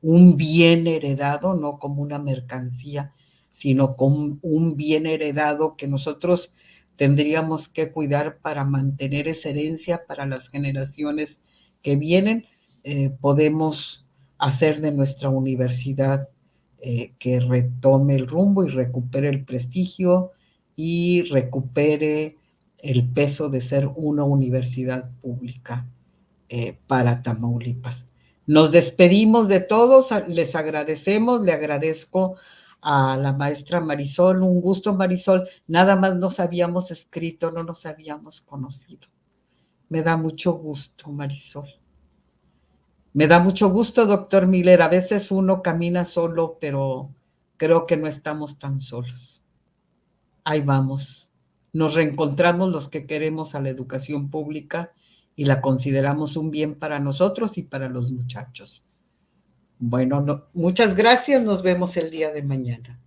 un bien heredado, no como una mercancía, sino como un bien heredado que nosotros tendríamos que cuidar para mantener esa herencia para las generaciones que vienen. Podemos hacer de nuestra universidad que retome el rumbo y recupere el prestigio y recupere el peso de ser una universidad pública para Tamaulipas. Nos despedimos de todos, les agradecemos, le agradezco a la maestra Marisol, un gusto Marisol, nada más nos habíamos escrito, no nos habíamos conocido. Me da mucho gusto, Marisol. Me da mucho gusto, doctor Miller, a veces uno camina solo, pero creo que no estamos tan solos. Ahí vamos. Nos reencontramos los que queremos a la educación pública y la consideramos un bien para nosotros y para los muchachos. Bueno, muchas gracias. Nos vemos el día de mañana.